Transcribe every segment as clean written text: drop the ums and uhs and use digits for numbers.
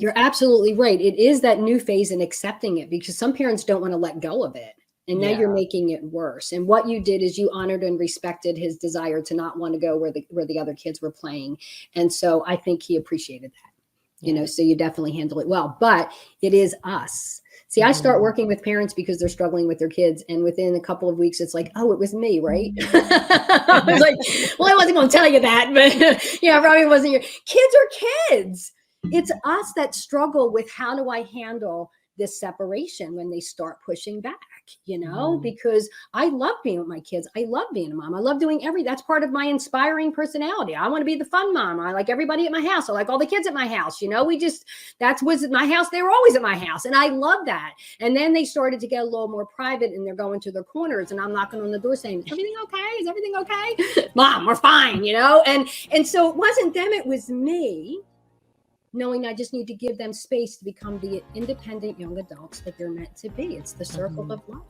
You're absolutely right. It is that new phase in accepting it, because some parents don't want to let go of it. And now you're making it worse. And what you did is you honored and respected his desire to not want to go where the other kids were playing. And so I think he appreciated that, so you definitely handle it well. But it is us. See, I start working with parents because they're struggling with their kids. And within a couple of weeks, it's like, oh, it was me, right? I was like, well, I wasn't going to tell you that, but probably wasn't your kids are kids. It's us that struggle with, how do I handle this separation when they start pushing back, because I love being with my kids. I love being a mom. I love doing that's part of my inspiring personality. I want to be the fun mom. I like everybody at my house. I like all the kids at my house. That was at my house. They were always at my house. And I love that. And then they started to get a little more private, and they're going to their corners, and I'm knocking on the door saying, is everything okay? Is everything okay? Mom, we're fine, And so it wasn't them, it was me. Knowing I just need to give them space to become the independent young adults that they're meant to be. It's the circle of life.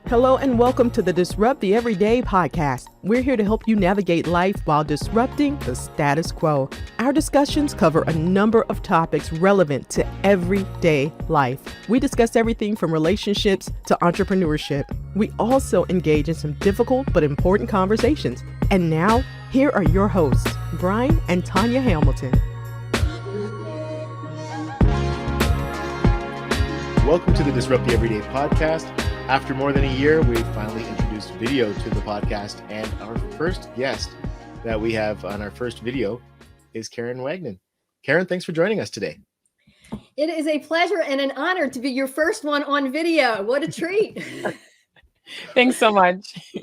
Hello and welcome to the Disrupt the Everyday podcast. We're here to help you navigate life while disrupting the status quo. Our discussions cover a number of topics relevant to everyday life. We discuss everything from relationships to entrepreneurship. We also engage in some difficult but important conversations. And now, here are your hosts, Brian and Tanya Hamilton. Welcome to the Disrupt the Everyday podcast. After more than a year, we finally introduced video to the podcast, and our first guest that we have on our first video is Karen Wagnon. Karen, thanks for joining us today. It is a pleasure and an honor to be your first one on video. What a treat. Thanks so much.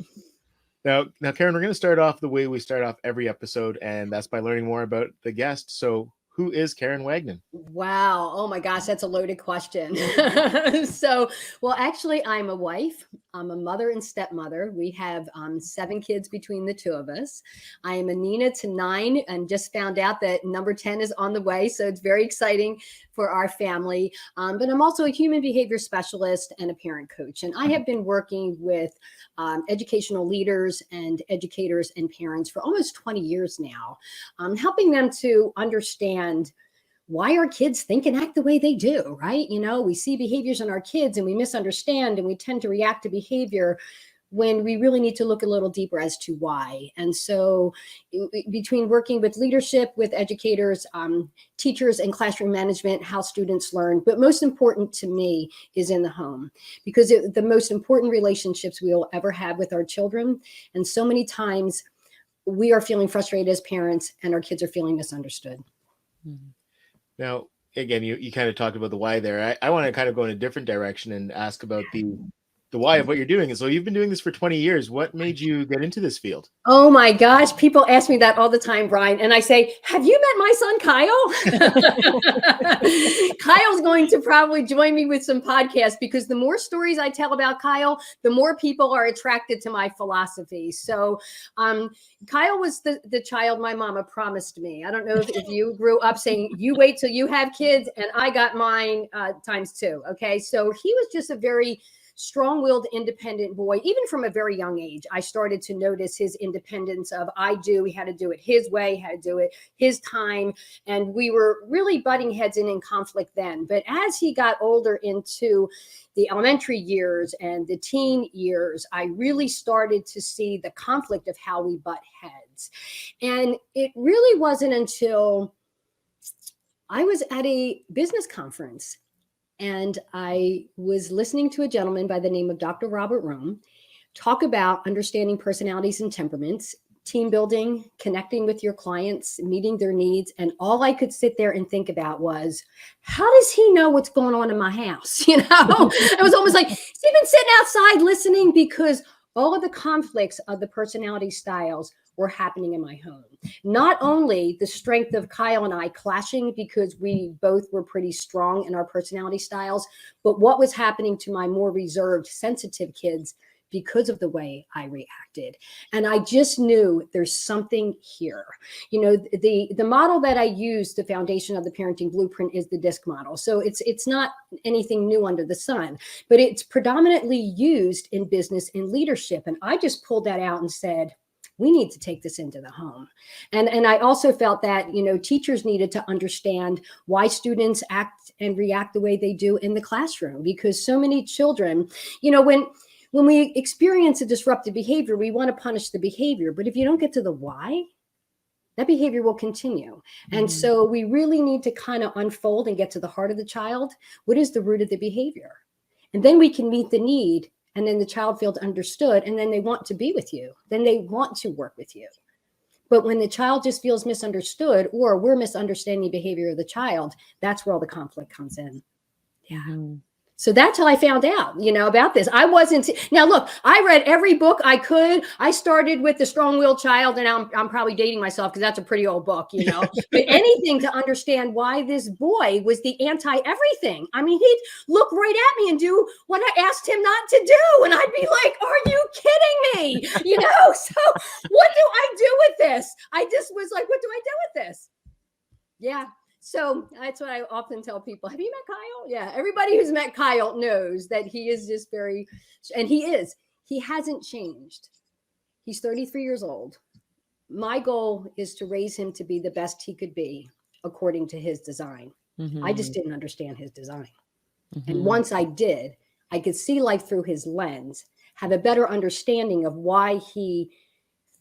Now, Karen, we're going to start off the way we start off every episode, and that's by learning more about the guest. So who is Karen Wagnon? Wow. Oh my gosh, that's a loaded question. Actually, I'm a wife. I'm a mother and stepmother. We have 7 kids between the two of us. I am a Nina to 9 and just found out that number 10 is on the way. So it's very exciting for our family. But I'm also a human behavior specialist and a parent coach. And I have been working with educational leaders and educators and parents for almost 20 years now, helping them to understand why our kids think and act the way they do, right? We see behaviors in our kids and we misunderstand, and we tend to react to behavior when we really need to look a little deeper as to why. And so between working with leadership, with educators, teachers, and classroom management, how students learn, but most important to me is in the home, because the most important relationships we will ever have with our children. And so many times we are feeling frustrated as parents and our kids are feeling misunderstood. Mm-hmm. Now, again, you kind of talked about the why there. I want to kind of go in a different direction and ask about the why of what you're doing. And so you've been doing this for 20 years. What made you get into this field? Oh my gosh. People ask me that all the time, Brian. And I say, have you met my son, Kyle? Kyle's going to probably join me with some podcasts, because the more stories I tell about Kyle, the more people are attracted to my philosophy. So Kyle was the child my mama promised me. I don't know if you grew up saying, you wait till you have kids, and I got mine times 2. Okay. So he was just a very strong-willed, independent boy. Even from a very young age, I started to notice his independence of he had to do it his way, had to do it his time. And we were really butting heads in conflict then. But as he got older into the elementary years and the teen years, I really started to see the conflict of how we butt heads. And it really wasn't until I was at a business conference, and I was listening to a gentleman by the name of Dr. Robert Rome talk about understanding personalities and temperaments, team building, connecting with your clients, meeting their needs. And all I could sit there and think about was, how does he know what's going on in my house? It was almost like, he's been sitting outside listening, because all of the conflicts of the personality styles were happening in my home. Not only the strength of Kyle and I clashing, because we both were pretty strong in our personality styles, but what was happening to my more reserved, sensitive kids because of the way I reacted. And I just knew there's something here. The model that I use, the foundation of the parenting blueprint, is the DISC model. So it's not anything new under the sun, but it's predominantly used in business and leadership. And I just pulled that out and said, we need to take this into the home. And I also felt that, teachers needed to understand why students act and react the way they do in the classroom, because so many children, when we experience a disruptive behavior, we want to punish the behavior. But if you don't get to the why, that behavior will continue. And so we really need to kind of unfold and get to the heart of the child. What is the root of the behavior? And then we can meet the need. And then the child feels understood. And then they want to be with you. Then they want to work with you. But when the child just feels misunderstood, or we're misunderstanding behavior of the child, that's where all the conflict comes in. Yeah. So that's how I found out, about this. Now look, I read every book I could. I started with The Strong-Willed Child, and I'm probably dating myself because that's a pretty old book, but anything to understand why this boy was the anti-everything. I mean, he'd look right at me and do what I asked him not to do. And I'd be like, are you kidding me? So what do I do with this? I just was like, what do I do with this? Yeah. So that's what I often tell people. Have you met Kyle? Yeah. Everybody who's met Kyle knows that he is just he hasn't changed. He's 33 years old. My goal is to raise him to be the best he could be according to his design. I just didn't understand his design. And once I did, I could see life through his lens, have a better understanding of why he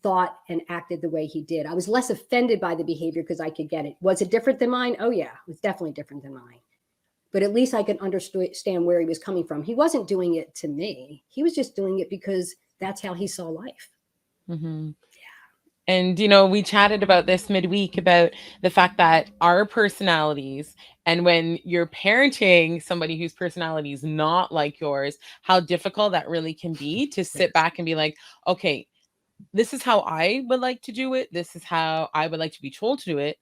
thought and acted the way he did. I was less offended by the behavior because I could get it. Was it different than mine? Oh yeah, it was definitely different than mine. But at least I could understand where he was coming from. He wasn't doing it to me. He was just doing it because that's how he saw life. Yeah. And, we chatted about this midweek about the fact that our personalities, and when you're parenting somebody whose personality is not like yours, how difficult that really can be to sit back and be like, okay, this is how I would like to do it. This is how I would like to be told to do it.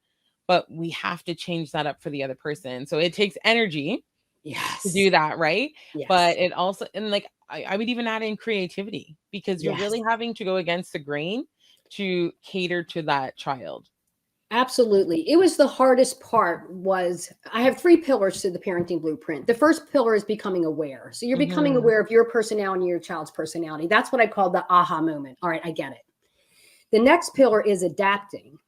But we have to change that up for the other person. So it takes energy to do that, right? Yes. But it also, and like, I would even add in creativity, because you're really having to go against the grain to cater to that child. Absolutely. It was the hardest part. I have 3 pillars to the parenting blueprint. The first pillar is becoming aware. So you're becoming aware of your personality, your child's personality. That's what I call the aha moment. All right, I get it. The next pillar is adapting.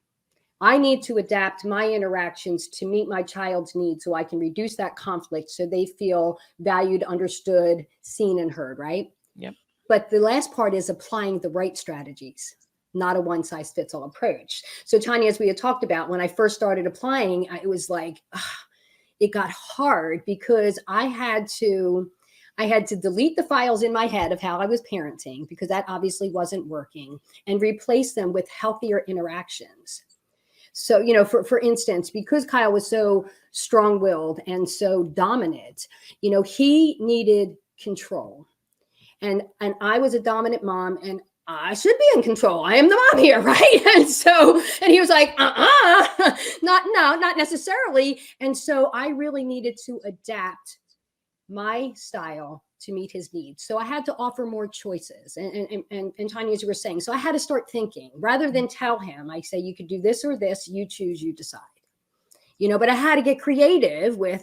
I need to adapt my interactions to meet my child's needs so I can reduce that conflict so they feel valued, understood, seen, and heard, right? Yep. But the last part is applying the right strategies. Not a one-size-fits-all approach. So Tanya, as we had talked about, when I first started applying, it was like, it got hard because I had to delete the files in my head of how I was parenting, because that obviously wasn't working, and replace them with healthier interactions. So, for instance, because Kyle was so strong-willed and so dominant, he needed control. And I was a dominant mom, and I should be in control. I am the mom here, right? And he was like, not necessarily. And so I really needed to adapt my style to meet his needs. So I had to offer more choices. And Tanya, as you were saying, so I had to start thinking rather than tell him. I say, you could do this or this, you choose, you decide. But I had to get creative with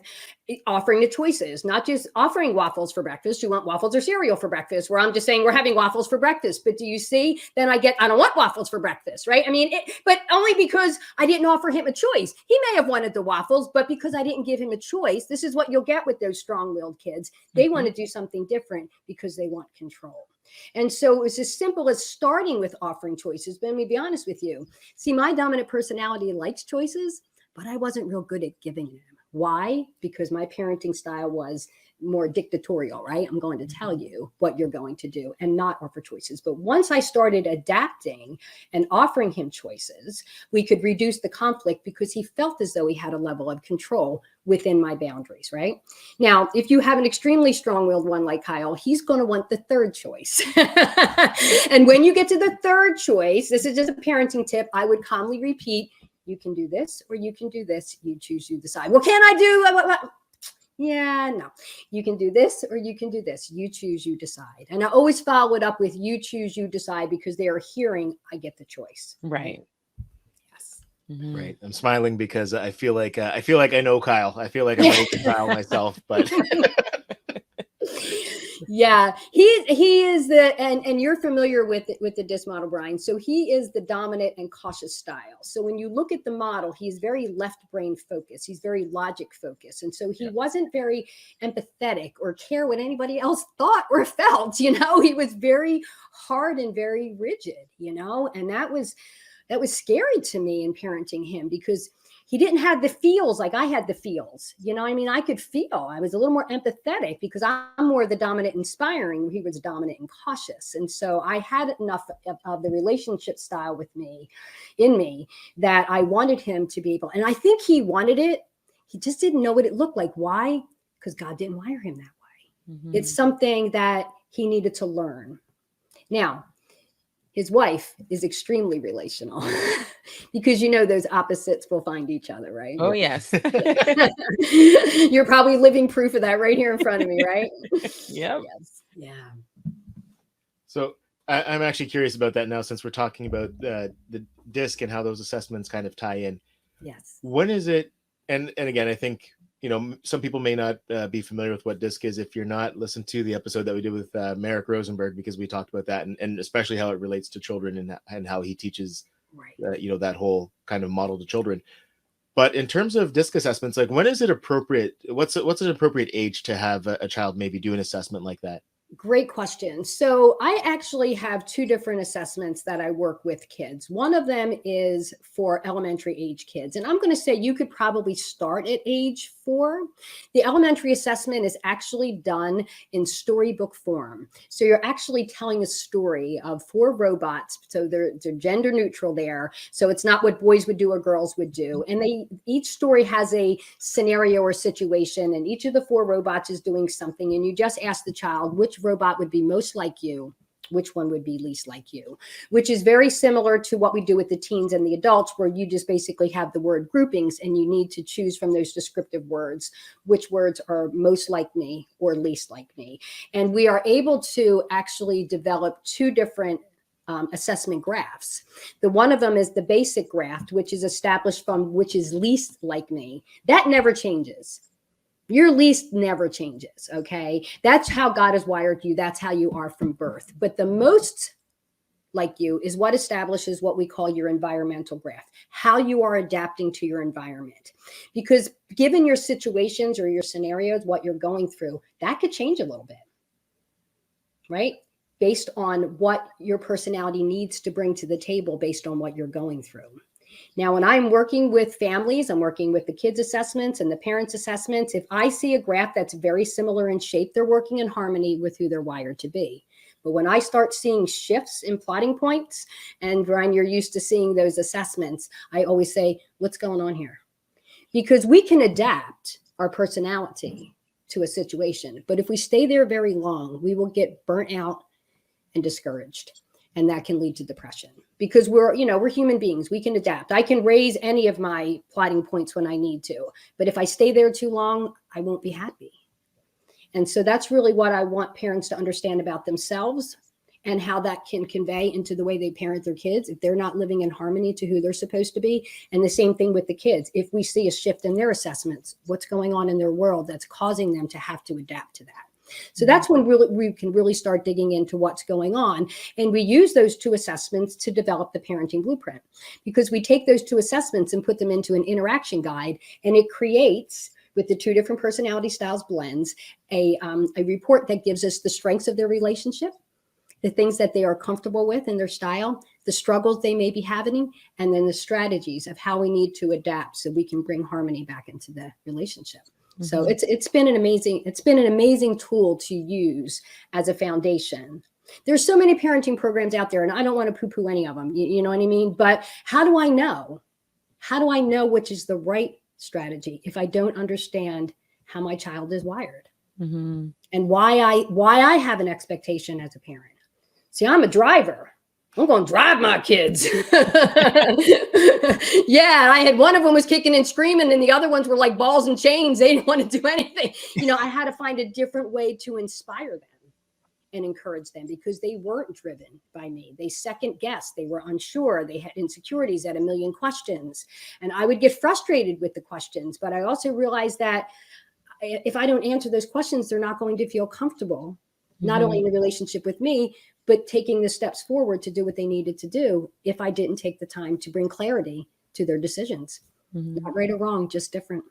offering the choices, not just offering waffles for breakfast. Do you want waffles or cereal for breakfast? Where I'm just saying we're having waffles for breakfast. But do you see? Then I don't want waffles for breakfast, right? I mean, but only because I didn't offer him a choice. He may have wanted the waffles, but because I didn't give him a choice, this is what you'll get with those strong-willed kids. They want to do something different because they want control. And so it was as simple as starting with offering choices. But let me be honest with you. See, my dominant personality likes choices, but I wasn't real good at giving them. Why? Because my parenting style was more dictatorial, right? I'm going to tell you what you're going to do and not offer choices. But once I started adapting and offering him choices, we could reduce the conflict because he felt as though he had a level of control within my boundaries, right? Now, if you have an extremely strong-willed one like Kyle, he's going to want the third choice. And when you get to the third choice, this is just a parenting tip, I would calmly repeat, you can do this or you can do this. You choose, you decide. Well, can I do what? Yeah, no. You can do this or you can do this. You choose, you decide. And I always follow it up with you choose, you decide, because they are hearing I get the choice. Right. Yes. Right. I'm smiling because I feel like I know Kyle. I feel like I'm ready to Kyle myself, but Yeah, he is and you're familiar with the DISC model, Brian. So he is the dominant and cautious style. So when you look at the model, he's very left brain focused. He's very logic focused, and so he wasn't very empathetic or care what anybody else thought or felt. He was very hard and very rigid. And that was scary to me in parenting him, because he didn't have the feels like I had the feels. I could feel. I was a little more empathetic because I'm more the dominant, inspiring. He was dominant and cautious. And so I had enough of the relationship style in me, that I wanted him to be able, and I think he wanted it. He just didn't know what it looked like. Why? Because God didn't wire him that way. Mm-hmm. It's something that he needed to learn. Now, his wife is extremely relational because those opposites will find each other, right? Oh, yes. You're probably living proof of that right here in front of me, right? Yep. Yes. Yeah. So I'm actually curious about that now, since we're talking about the DISC and how those assessments kind of tie in. Yes. When is it? And again, I think, some people may not be familiar with what DISC is if you're not. Listen to the episode that we did with Merrick Rosenberg, because we talked about that, and especially how it relates to children and how he teaches, that whole kind of model to children. But in terms of DISC assessments, like, when is it appropriate? What's an appropriate age to have a child maybe do an assessment like that? Great question. So I actually have two different assessments that I work with kids. One of them is for elementary age kids. And I'm going to say you could probably start at age 4. The elementary assessment is actually done in storybook form. So you're actually telling a story of 4 robots. So they're gender neutral there. So it's not what boys would do or girls would do. And each story has a scenario or situation, and each of the 4 robots is doing something. And you just ask the child which robot would be most like you, which one would be least like you, which is very similar to what we do with the teens and the adults, where you just basically have the word groupings and you need to choose from those descriptive words, which words are most like me or least like me. And we are able to actually develop 2 different assessment graphs. The one of them is the basic graph, which is established from which is least like me. That never changes. Your least never changes, okay? That's how God has wired you. That's how you are from birth. But the most like you is what establishes what we call your environmental graph, how you are adapting to your environment. Because given your situations or your scenarios, what you're going through, that could change a little bit, right? Based on what your personality needs to bring to the table, based on what you're going through. Now, when I'm working with families, I'm working with the kids' assessments and the parents' assessments. If I see a graph that's very similar in shape, they're working in harmony with who they're wired to be. But when I start seeing shifts in plotting points, and Brian, you're used to seeing those assessments, I always say, what's going on here? Because we can adapt our personality to a situation. But if we stay there very long, we will get burnt out and discouraged. And that can lead to depression, because we're human beings. We can adapt. I can raise any of my plotting points when I need to, but if I stay there too long, I won't be happy. And so that's really what I want parents to understand about themselves, and how that can convey into the way they parent their kids if they're not living in harmony to who they're supposed to be. And the same thing with the kids. If we see a shift in their assessments, what's going on in their world that's causing them to have to adapt to that. So that's when we can really start digging into what's going on. And we use those 2 assessments to develop the parenting blueprint, because we take those 2 assessments and put them into an interaction guide, and it creates, with the 2 different personality styles blends, a report that gives us the strengths of their relationship, the things that they are comfortable with in their style, the struggles they may be having, and then the strategies of how we need to adapt so we can bring harmony back into the relationship. So it's been an amazing tool to use as a foundation. There's so many parenting programs out there, and I don't want to poo-poo any of them. You know what I mean? But how do I know? How do I know which is the right strategy if I don't understand how my child is wired, and why I have an expectation as a parent? See, I'm a driver. I'm going to drive my kids. Yeah, I had one of them was kicking and screaming, and the other ones were like balls and chains. They didn't want to do anything. I had to find a different way to inspire them and encourage them, because they weren't driven by me. They second guessed. They were unsure. They had insecurities, had a million questions. And I would get frustrated with the questions. But I also realized that if I don't answer those questions, they're not going to feel comfortable not only in the relationship with me, but taking the steps forward to do what they needed to do if I didn't take the time to bring clarity to their decisions. Not right or wrong, just different.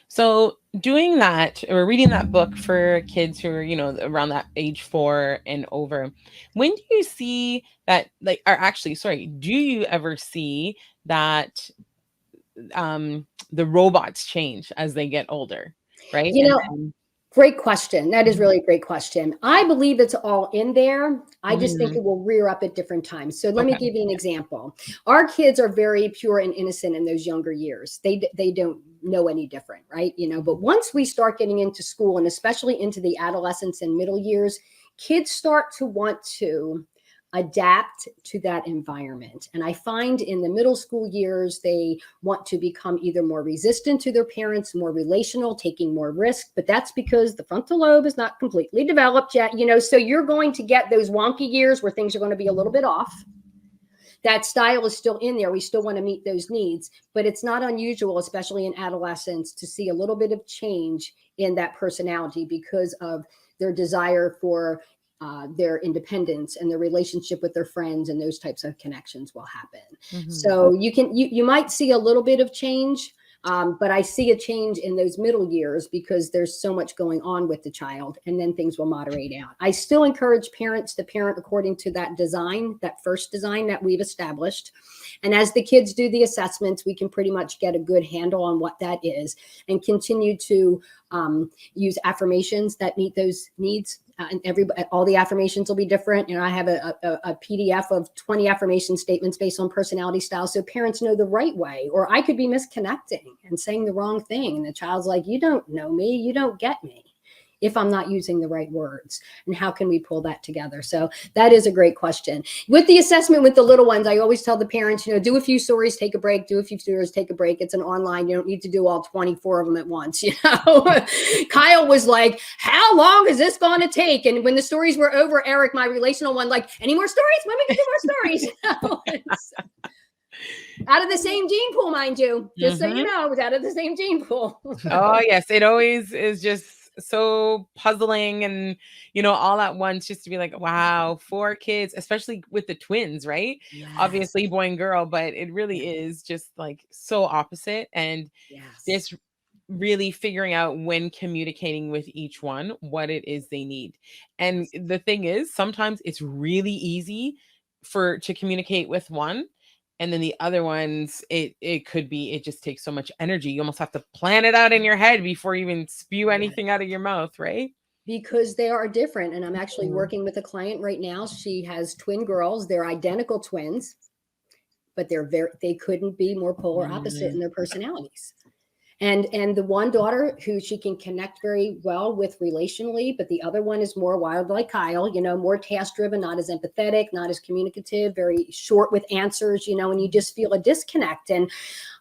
So doing that or reading that book for kids who are, around that age 4 and over, when do you see that, like, or actually, sorry, do you ever see that the robots change as they get older, right? You And know, then, great question. That is really a great question. I believe it's all in there. I just think Mhm. it will rear up at different times. So let me Okay. give you an example. Our kids are very pure and innocent in those younger years. They don't know any different, right? But once we start getting into school and especially into the adolescence and middle years, kids start to want to adapt to that environment. And I find in the middle school years, they want to become either more resistant to their parents, more relational, taking more risk. But that's because the frontal lobe is not completely developed yet, so you're going to get those wonky years where things are going to be a little bit off. That style is still in there. We still want to meet those needs, but it's not unusual, especially in adolescence, to see a little bit of change in that personality because of their desire for their independence and their relationship with their friends, and those types of connections will happen. So you might see a little bit of change, but I see a change in those middle years because there's so much going on with the child, and then things will moderate out. I still encourage parents to parent according to that design, that first design that we've established. And as the kids do the assessments, we can pretty much get a good handle on what that is and continue to use affirmations that meet those needs. And all the affirmations will be different. I have a PDF of 20 affirmation statements based on personality style, so parents know the right way. Or I could be misconnecting and saying the wrong thing, and the child's like, "You don't know me, you don't get me," if I'm not using the right words. And how can we pull that together? So that is a great question. With the assessment with the little ones, I always tell the parents, do a few stories, take a break, do a few stories, take a break. It's an online. You don't need to do all 24 of them at once. Kyle was like, "How long is this going to take?" And when the stories were over, Eric, my relational one, like, "Any more stories? When we can do more stories?" Out of the same gene pool, mind you, just so you know, it was out of the same gene pool. Oh yes, it always is just so puzzling, and all at once, just to be like, wow, 4 kids, especially with the twins, right? Yes. Obviously boy and girl, but it really is just like so opposite. And Yes. this really figuring out when communicating with each one what it is they need. And the thing is, sometimes it's really easy to communicate with one, and then the other ones, it could be, it just takes so much energy. You almost have to plan it out in your head before you even spew anything out of your mouth, right? Because they are different. And I'm actually working with a client right now. She has twin girls. They're identical twins, but they couldn't be more polar opposite in their personalities. And the one daughter who she can connect very well with relationally, but the other one is more wild like Kyle, more task driven, not as empathetic, not as communicative, very short with answers, and you just feel a disconnect. And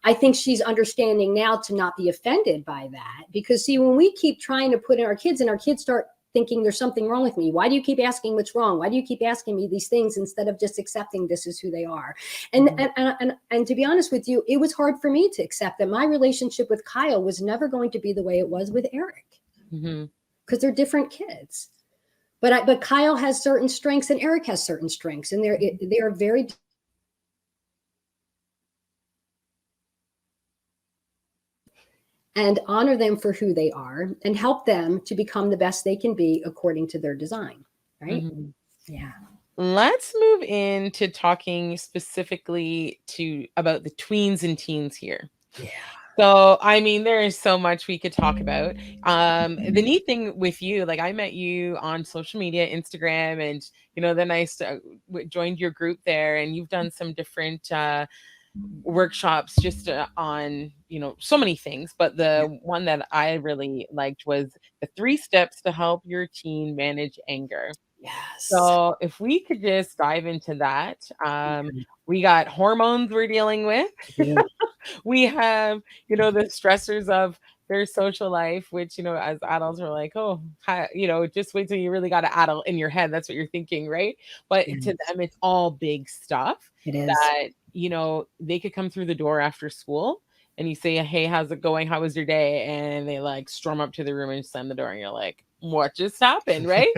I think she's understanding now to not be offended by that, because see, when we keep trying to put in our kids and our kids start thinking there's something wrong with me. Why do you keep asking what's wrong? Why do you keep asking me these things instead of just accepting this is who they are? And to be honest with you, it was hard for me to accept that my relationship with Kyle was never going to be the way it was with Eric, because they're different kids. But Kyle has certain strengths and Eric has certain strengths, and they are very and honor them for who they are and help them to become the best they can be according to their design. Right? Yeah. Let's move into talking specifically about the tweens and teens here. Yeah. So, I mean, there is so much we could talk about. The neat thing with you, like, I met you on social media, Instagram, and then I joined your group there, and you've done some different workshops just on so many things, but the one that I really liked was the 3 steps to help your teen manage anger. Yes. So if we could just dive into that. We got hormones we're dealing with. We have the stressors of their social life, which as adults we're like, oh, just wait till you really got an adult in your head. That's what you're thinking, right? But to them, it's all big stuff. It is. That they could come through the door after school and you say, hey, how's it going? How was your day? And they like storm up to the room and slam the door, and you're like, what just happened, right?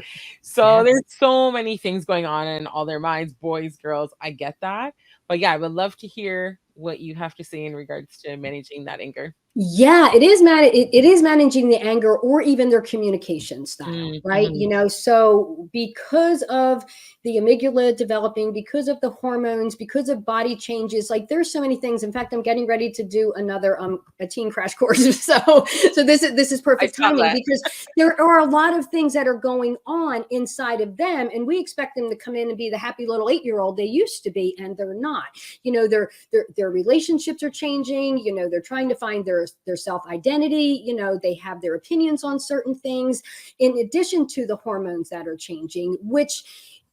So there's so many things going on in all their minds, boys, girls. I get that. But yeah, I would love to hear what you have to say in regards to managing that anger. Yeah, it is managing the anger or even their communication style, right? So because of the amygdala developing, because of the hormones, because of body changes, like there's so many things. In fact, I'm getting ready to do another a teen crash course. So this is perfect timing because there are a lot of things that are going on inside of them, and we expect them to come in and be the happy little 8-year-old they used to be, and they're not. Their relationships are changing. They're trying to find their self-identity. They have their opinions on certain things, in addition to the hormones that are changing, which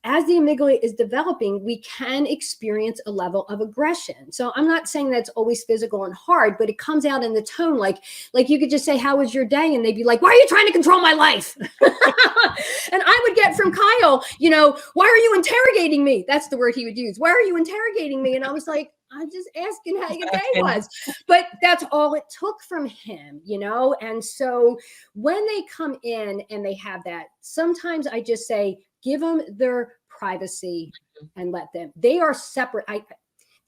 as the amygdala is developing, we can experience a level of aggression. So I'm not saying that's always physical and hard, but it comes out in the tone. Like you could just say, how was your day? And they'd be like, why are you trying to control my life? And I would get from Kyle, why are you interrogating me? That's the word he would use. Why are you interrogating me? And I was like, I'm just asking how your day was. But that's all it took from him, And so when they come in and they have that, sometimes I just say, give them their privacy and let them. They are separate.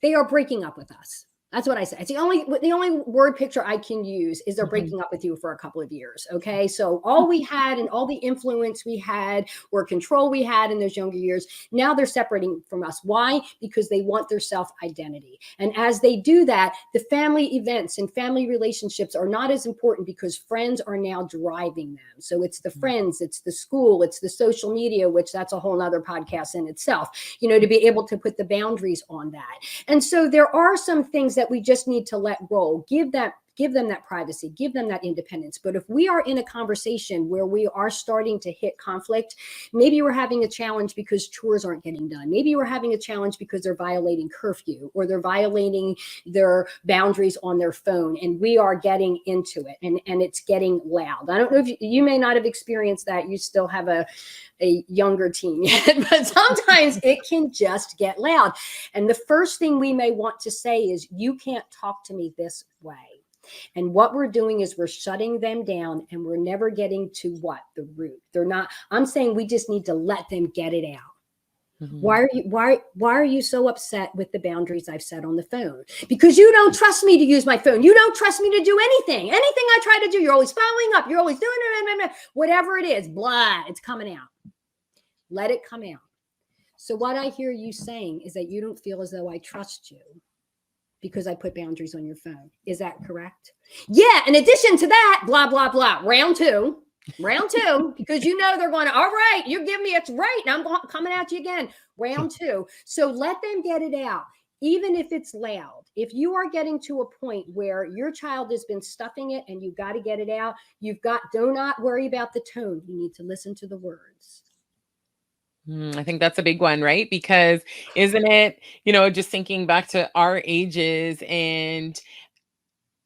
They are breaking up with us. That's what I say. It's the only word picture I can use is they're breaking up with you for a couple of years. Okay. So all we had and all the influence we had or control we had in those younger years, now they're separating from us. Why? Because they want their self-identity. And as they do that, the family events and family relationships are not as important because friends are now driving them. So it's the friends, it's the school, it's the social media, which that's a whole nother podcast in itself, to be able to put the boundaries on that. And so there are some things that we just need to let roll, give them that privacy, give them that independence. But if we are in a conversation where we are starting to hit conflict, maybe we're having a challenge because chores aren't getting done. Maybe we're having a challenge because they're violating curfew or they're violating their boundaries on their phone, and we are getting into it and it's getting loud. I don't know if you may not have experienced that. You still have a younger teen yet, but sometimes it can just get loud. And the first thing we may want to say is, you can't talk to me this way. And what we're doing is we're shutting them down, and we're never getting to the root. I'm saying we just need to let them get it out. Why are you so upset with the boundaries I've set on the phone? Because you don't trust me to use my phone. You don't trust me to do anything. Anything I try to do, you're always following up. You're always doing it. Whatever it is, blah, it's coming out. Let it come out. So what I hear you saying is that you don't feel as though I trust you because I put boundaries on your phone. Is that correct? Yeah. In addition to that, blah, blah, blah. Round two, because they're going, all right, you give me, it's right. Now I'm coming at you again. Round two. So let them get it out. Even if it's loud, if you are getting to a point where your child has been stuffing it and you've got to get it out, do not worry about the tone. You need to listen to the words. I think that's a big one, right? Because isn't it, just thinking back to our ages and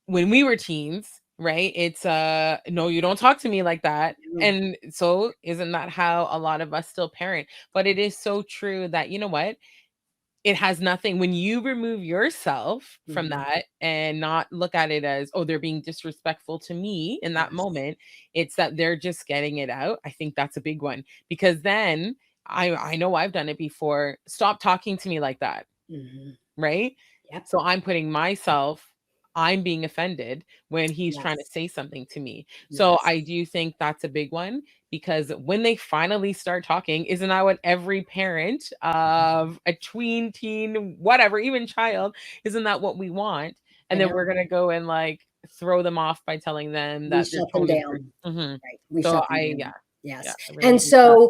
when we were teens, right? It's no, you don't talk to me like that. And so isn't that how a lot of us still parent? But it is so true that, what? It has nothing, when you remove yourself from that and not look at it as, oh, they're being disrespectful to me in that moment. It's that they're just getting it out. I think that's a big one, because then I know I've done it before. Stop talking to me like that. Right. Yep. So I'm being offended when he's trying to say something to me. So I do think that's a big one, because when they finally start talking, isn't that what every parent of a tween, teen, whatever, even child, isn't that what we want? And then we're going to go and throw them off by telling them that they're shut them down. Right. We so shut them I, down. yeah. Yes. Yeah, really and so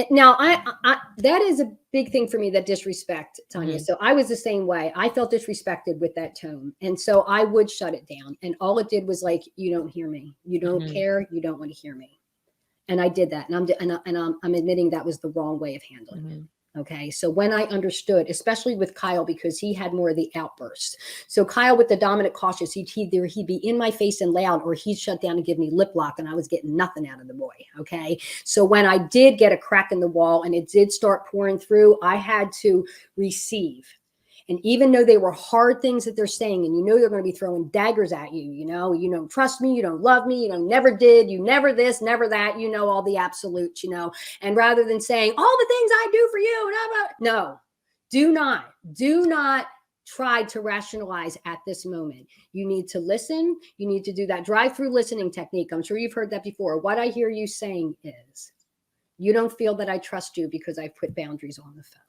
now I that is a big thing for me, that disrespect, Tanya. So I was the same way. I felt disrespected with that tone. And so I would shut it down. And all it did was you don't hear me. You don't care. You don't want to hear me. And I did that. And I'm admitting that was the wrong way of handling it. Okay. So when I understood, especially with Kyle, because he had more of the outbursts. So Kyle, with the dominant cautious, he'd be in my face and loud, or he'd shut down and give me lip lock, and I was getting nothing out of the boy. Okay. So when I did get a crack in the wall and it did start pouring through, I had to receive. And even though they were hard things that they're saying, and they're going to be throwing daggers at you, you don't trust me, you don't love me, never did, you never this, never that, all the absolutes, and rather than saying all the things I do for you, no, do not try to rationalize at this moment. You need to listen. You need to do that drive-through listening technique. I'm sure you've heard that before. What I hear you saying is, you don't feel that I trust you because I've put boundaries on the phone.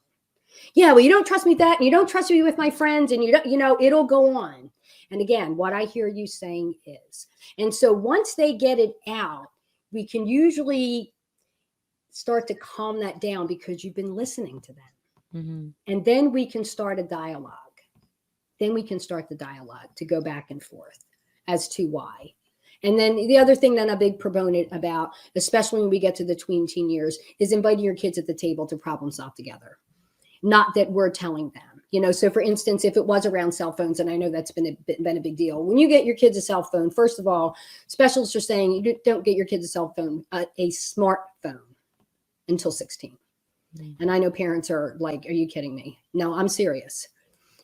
Yeah, well, you don't trust me that, and you don't trust me with my friends, and it'll go on. And again, what I hear you saying is, and so once they get it out, we can usually start to calm that down because you've been listening to them. Mm-hmm. And then we can start a dialogue. Then we can start the dialogue to go back and forth as to why. And then the other thing that I'm a big proponent about, especially when we get to the tween-teen years, is inviting your kids at the table to problem solve together. Not that we're telling them, so for instance, if it was around cell phones, and I know that's been a big deal, when you get your kids a cell phone, first of all, specialists are saying you don't get your kids a cell phone, a smartphone until 16. Mm-hmm. And I know parents are like, are you kidding me? No, I'm serious.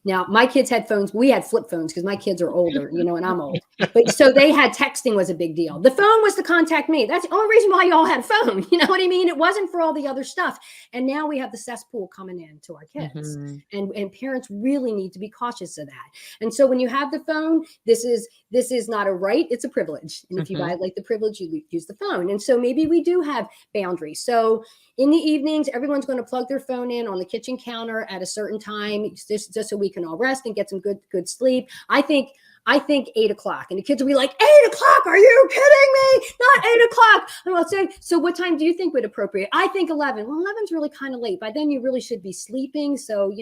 Now, my kids had phones. We had flip phones because my kids are older, and I'm old. But so they had texting was a big deal. The phone was to contact me. That's the only reason why y'all had a phone. You know what I mean? It wasn't for all the other stuff. And now we have the cesspool coming in to our kids. Mm-hmm. And parents really need to be cautious of that. And so when you have the phone, this is not a right, it's a privilege. And if you violate the privilege, you use the phone. And so maybe we do have boundaries. So in the evenings, everyone's going to plug their phone in on the kitchen counter at a certain time, just so we can all rest and get some good sleep. I think 8:00, and the kids will be like, 8:00? Are you kidding me? Not 8:00. And I'll say, so what time do you think would appropriate? I think 11. Well, 11's really kind of late. By then you really should be sleeping. So,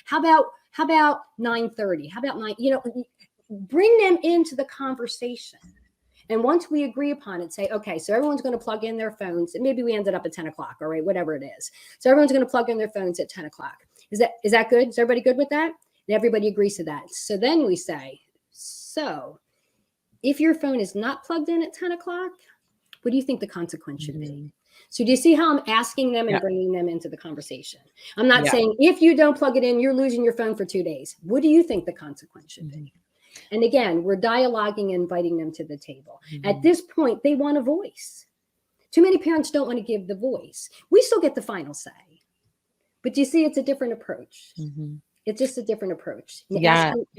how about 9:30? How about 9? Bring them into the conversation. And once we agree upon it, say, okay, so everyone's going to plug in their phones. And maybe we ended up at 10:00, all right, whatever it is. So everyone's going to plug in their phones at 10:00. Is that good? Is everybody good with that? And everybody agrees to that. So then we say, so if your phone is not plugged in at 10:00, what do you think the consequence should be? So do you see how I'm asking them and bringing them into the conversation? I'm not saying if you don't plug it in, you're losing your phone for 2 days. What do you think the consequence should be? And again, we're dialoguing and inviting them to the table. At this point, they want a voice. Too many parents don't want to give the voice. We still get the final say. But do you see, it's a different approach. It's just a different approach.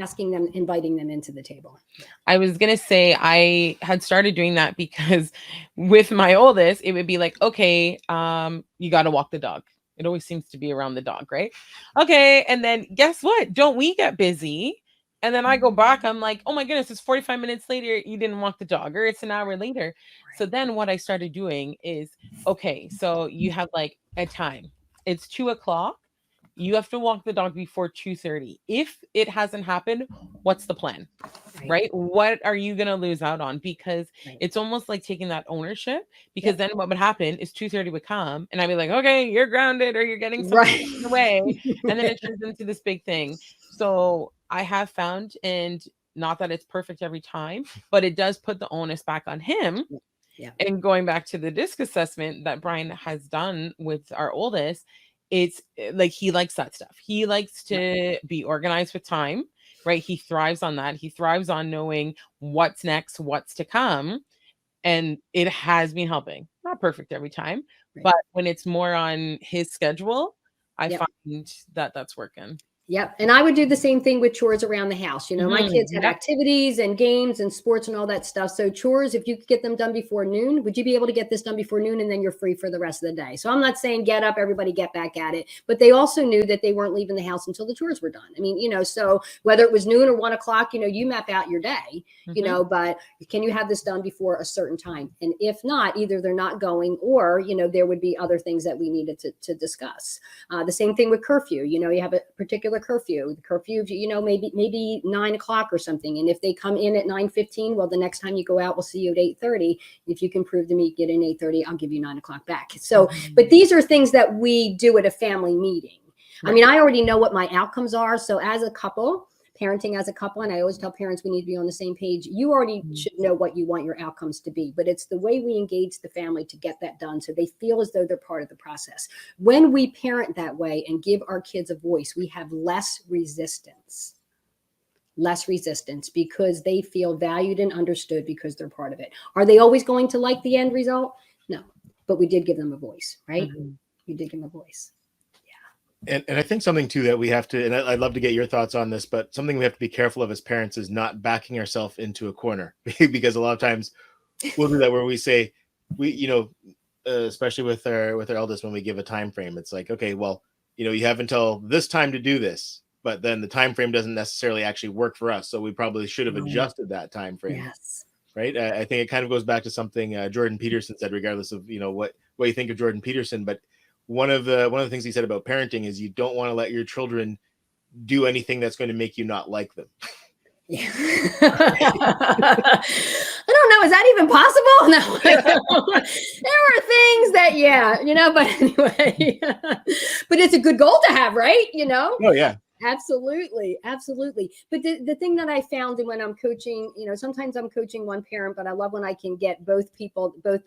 Asking them, inviting them into the table. I was going to say, I had started doing that because with my oldest, it would be like, okay, you got to walk the dog. It always seems to be around the dog, right? Okay. And then guess what? Don't we get busy? And then I go back, I'm like, oh my goodness, it's 45 minutes later. You didn't walk the dog, or it's an hour later. Right. So then what I started doing is, okay, so you have like a time. It's 2:00. You have to walk the dog before 2:30. If it hasn't happened, what's the plan? Right? What are you going to lose out on? Because it's almost like taking that ownership, because then what would happen is 2:30 would come and I'd be like, okay, you're grounded, or you're getting something in the way. And then it turns into this big thing. So I have found, and not that it's perfect every time, but it does put the onus back on him. Yeah. And going back to the DISC assessment that Brian has done with our oldest, it's like, he likes that stuff. He likes to be organized with time, right? He thrives on that. He thrives on knowing what's next, what's to come. And it has been helping. Not perfect every time, but when it's more on his schedule, I find that that's working. Yep. And I would do the same thing with chores around the house. My kids have activities and games and sports and all that stuff. So chores, if you could get them done before noon, would you be able to get this done before noon? And then you're free for the rest of the day. So I'm not saying get up, everybody get back at it. But they also knew that they weren't leaving the house until the chores were done. I mean, so whether it was noon or 1:00, you map out your day, but can you have this done before a certain time? And if not, either they're not going, or, there would be other things that we needed to discuss. The same thing with curfew. You have a particular curfew. The curfew, maybe 9:00 or something. And if they come in at 9:15, well, the next time you go out, we'll see you at 8:30. If you can prove to me, get in 8:30, I'll give you 9:00 back. So, but these are things that we do at a family meeting. I mean, I already know what my outcomes are. So as a couple, parenting as a couple, and I always tell parents we need to be on the same page. You already should know what you want your outcomes to be, but it's the way we engage the family to get that done so they feel as though they're part of the process. When we parent that way and give our kids a voice, we have less resistance because they feel valued and understood because they're part of it. Are they always going to like the end result? No, but we did give them a voice, right? We did give them a voice. And I think something too that we have to, and I'd love to get your thoughts on this, but something we have to be careful of as parents is not backing ourselves into a corner because a lot of times we'll do that where we say, especially with our eldest, when we give a time frame, it's like, okay, well, you have until this time to do this, but then the time frame doesn't necessarily actually work for us. So we probably should have adjusted that time frame. Yes. Right. I think it kind of goes back to something Jordan Peterson said, regardless of, what you think of Jordan Peterson. But one of the things he said about parenting is you don't want to let your children do anything that's going to make you not like them. Yeah. I don't know. Is that even possible? No. There were things that, but anyway, but it's a good goal to have, right? Oh, yeah. Absolutely. But the thing that I found when I'm coaching, sometimes I'm coaching one parent, but I love when I can get both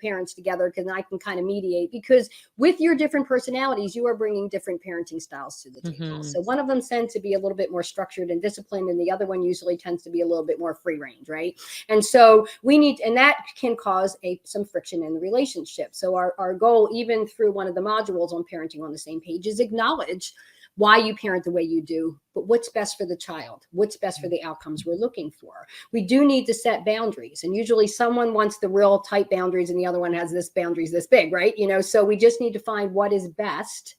parents together, because I can kind of mediate, because with your different personalities, you are bringing different parenting styles to the table. So one of them tends to be a little bit more structured and disciplined, and the other one usually tends to be a little bit more free range, right? And so and that can cause some friction in the relationship. So our goal, even through one of the modules on parenting on the same page, is acknowledge why you parent the way you do, but what's best for the child, what's best for the outcomes we're looking for. We do need to set boundaries, and usually someone wants the real tight boundaries and the other one has boundaries this big, right? So we just need to find what is best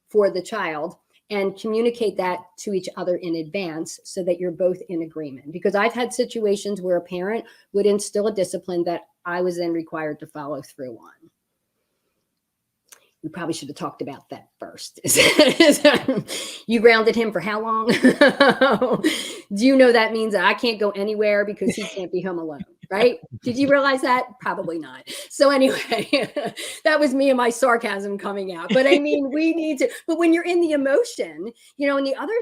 for the child and communicate that to each other in advance so that you're both in agreement. Because I've had situations where a parent would instill a discipline that I was then required to follow through on. We probably should have talked about that first. You grounded him for how long? Do you know that means that I can't go anywhere because he can't be home alone, right? Did you realize that? Probably not. So anyway, that was me and my sarcasm coming out. But I mean, we need to, but when you're in the emotion, and the other,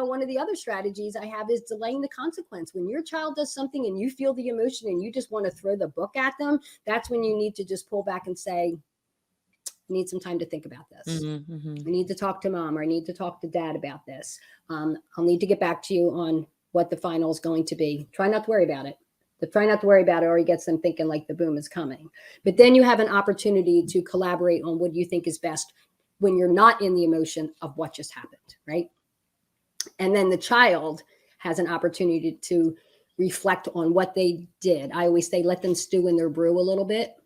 one of the other strategies I have is delaying the consequence. When your child does something and you feel the emotion and you just want to throw the book at them, that's when you need to just pull back and say, need some time to think about this. I need to talk to mom, or I need to talk to dad about this. I'll need to get back to you on what the final is going to be. Try not to worry about it. Already gets them thinking like the boom is coming. But then you have an opportunity to collaborate on what you think is best when you're not in the emotion of what just happened, right? And then the child has an opportunity to reflect on what they did. I always say, let them stew in their brew a little bit.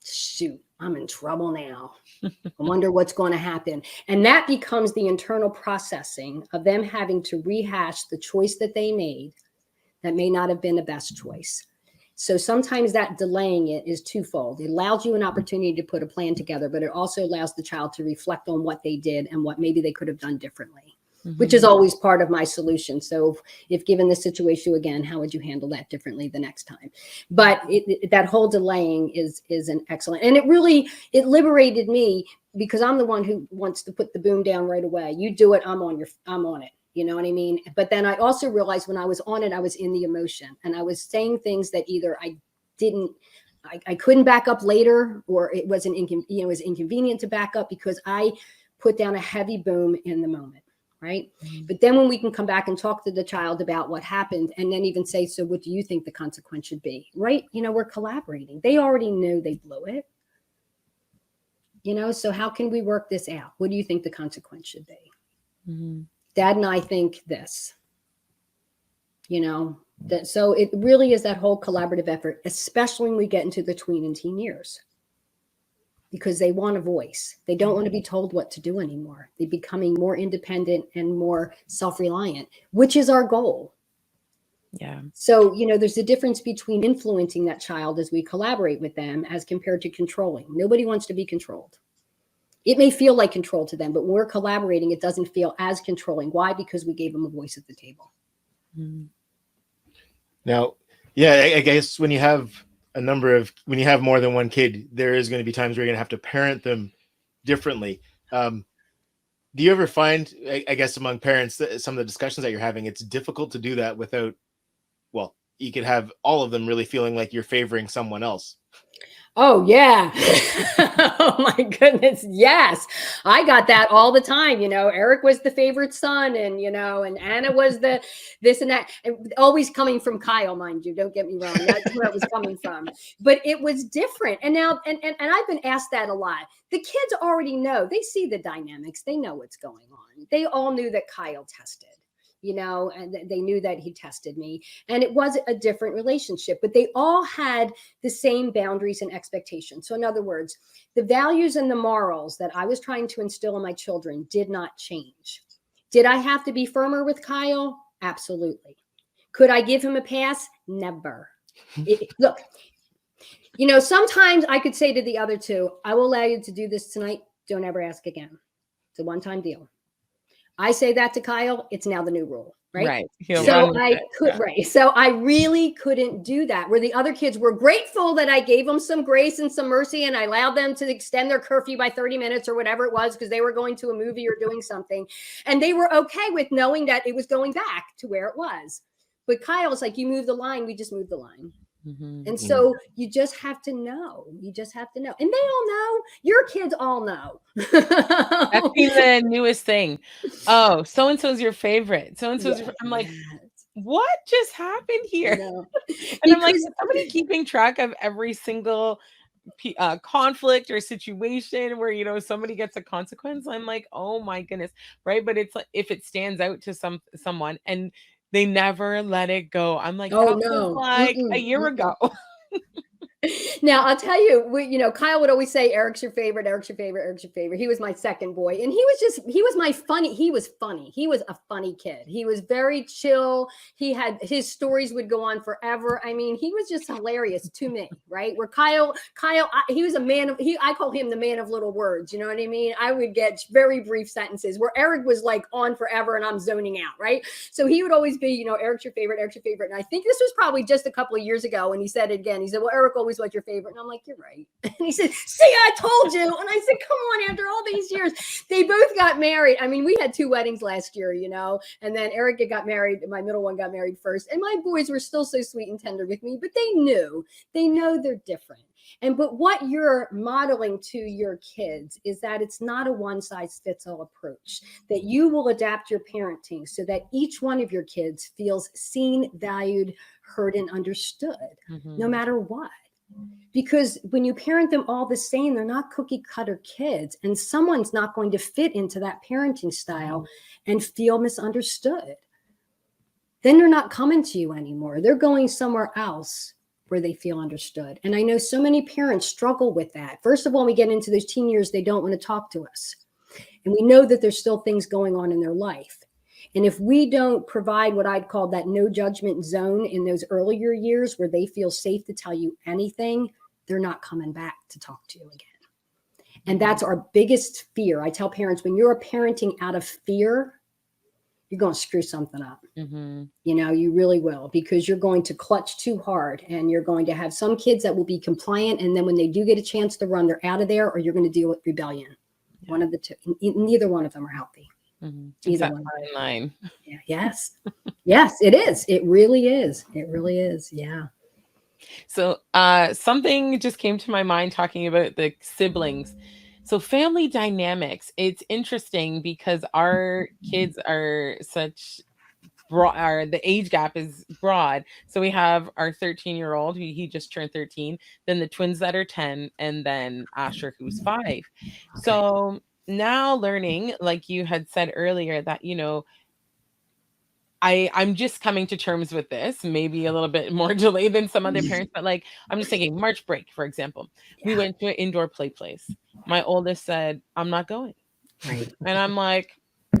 Shoot, I'm in trouble now. I wonder what's going to happen. And that becomes the internal processing of them having to rehash the choice that they made that may not have been the best choice. So sometimes that delaying it is twofold. It allows you an opportunity to put a plan together, but it also allows the child to reflect on what they did and what maybe they could have done differently, which is always part of my solution. So if given the situation again, how would you handle that differently the next time? But that whole delaying is an excellent, and it liberated me, because I'm the one who wants to put the boom down right away. You do it, I'm on it. You know what I mean? But then I also realized when I was on it, I was in the emotion, and I was saying things that either I couldn't back up later, or it was it was inconvenient to back up because I put down a heavy boom in the moment. Right. But then when we can come back and talk to the child about what happened, and then even say, so what do you think the consequence should be? Right. We're collaborating. They already know they blew it. So how can we work this out? What do you think the consequence should be? Dad and I think this, so it really is that whole collaborative effort, especially when we get into the tween and teen years. Because they want a voice. They don't want to be told what to do anymore. They're becoming more independent and more self-reliant, which is our goal. Yeah. So, there's a difference between influencing that child as we collaborate with them as compared to controlling. Nobody wants to be controlled. It may feel like control to them, but when we're collaborating, it doesn't feel as controlling. Why? Because we gave them a voice at the table. Now, I guess when you have more than one kid, there is going to be times where you're going to have to parent them differently. Do you ever find, I guess, among parents, some of the discussions that you're having, it's difficult to do that without, well, you could have all of them really feeling like you're favoring someone else? Oh yeah. Oh my goodness. Yes. I got that all the time. Eric was the favorite son, and and Anna was the this and that. And always coming from Kyle, mind you. Don't get me wrong. That's where it was coming from. But it was different. And now and I've been asked that a lot. The kids already know. They see the dynamics. They know what's going on. They all knew that Kyle tested. And they knew that he tested me, and it was a different relationship, but they all had the same boundaries and expectations. So in other words, the values and the morals that I was trying to instill in my children did not change. Did I have to be firmer with Kyle? Absolutely. Could I give him a pass? Never. Look, sometimes I could say to the other two, I will allow you to do this tonight. Don't ever ask again. It's a one-time deal. I say that to Kyle, it's now the new rule, right? Right. So I could, right. So I really couldn't do that, where the other kids were grateful that I gave them some grace and some mercy, and I allowed them to extend their curfew by 30 minutes or whatever it was, because they were going to a movie or doing something. And they were okay with knowing that it was going back to where it was. But Kyle's like, you move the line, we just moved the line. Mm-hmm. And so you just have to know. You just have to know. And they all know. Your kids all know. That's been the newest thing. Oh, so-and-so's your favorite. So-and-so's your I'm like, what just happened here? And I'm like, is somebody keeping track of every single conflict or situation where, somebody gets a consequence? I'm like, oh my goodness. Right. But it's like, if it stands out to someone and they never let it go. I'm like, oh, that no. was like a year ago. Now, I'll tell you, Kyle would always say, Eric's your favorite, Eric's your favorite, Eric's your favorite. He was my second boy. And he was my funny. He was funny. He was a funny kid. He was very chill. His stories would go on forever. I mean, he was just hilarious to me, right? Where Kyle, he was a man of, I call him the man of little words. You know what I mean? I would get very brief sentences, where Eric was like on forever and I'm zoning out, right? So he would always be, Eric's your favorite, Eric's your favorite. And I think this was probably just a couple of years ago when he said it again. He said, well, Eric always was your favorite. And I'm like, you're right. And he said, see, I told you. And I said, come on, after all these years. They both got married. I mean, we had 2 weddings last year, and then Eric got married. My middle one got married first. And my boys were still so sweet and tender with me, but they know they're different. But what you're modeling to your kids is that it's not a one-size-fits-all approach, that you will adapt your parenting so that each one of your kids feels seen, valued, heard, and understood, no matter what. Because when you parent them all the same, they're not cookie cutter kids, and someone's not going to fit into that parenting style and feel misunderstood. Then they're not coming to you anymore. They're going somewhere else where they feel understood. And I know so many parents struggle with that. First of all, when we get into those teen years, they don't want to talk to us. And we know that there's still things going on in their life. And if we don't provide what I'd call that no judgment zone in those earlier years, where they feel safe to tell you anything, they're not coming back to talk to you again. And that's our biggest fear. I tell parents, when you're parenting out of fear, you're going to screw something up. You really will, because you're going to clutch too hard, and you're going to have some kids that will be compliant. And then when they do get a chance to run, they're out of there, or you're going to deal with rebellion. One of the two. Neither one of them are healthy. Either one. Fine line. Yeah, yes. Yes, it is. It really is. It really is. Yeah. So something just came to my mind talking about the siblings. So family dynamics, it's interesting because our kids are such broad, the age gap is broad. So we have our 13-year-old, who he just turned 13, then the twins that are 10, and then Asher, who's 5. Okay. So now learning, like you had said earlier, that, I'm just coming to terms with this, maybe a little bit more delayed than some other parents, but like, I'm just thinking March break, for example, we went to an indoor play place. My oldest said, I'm not going. Right. And I'm like,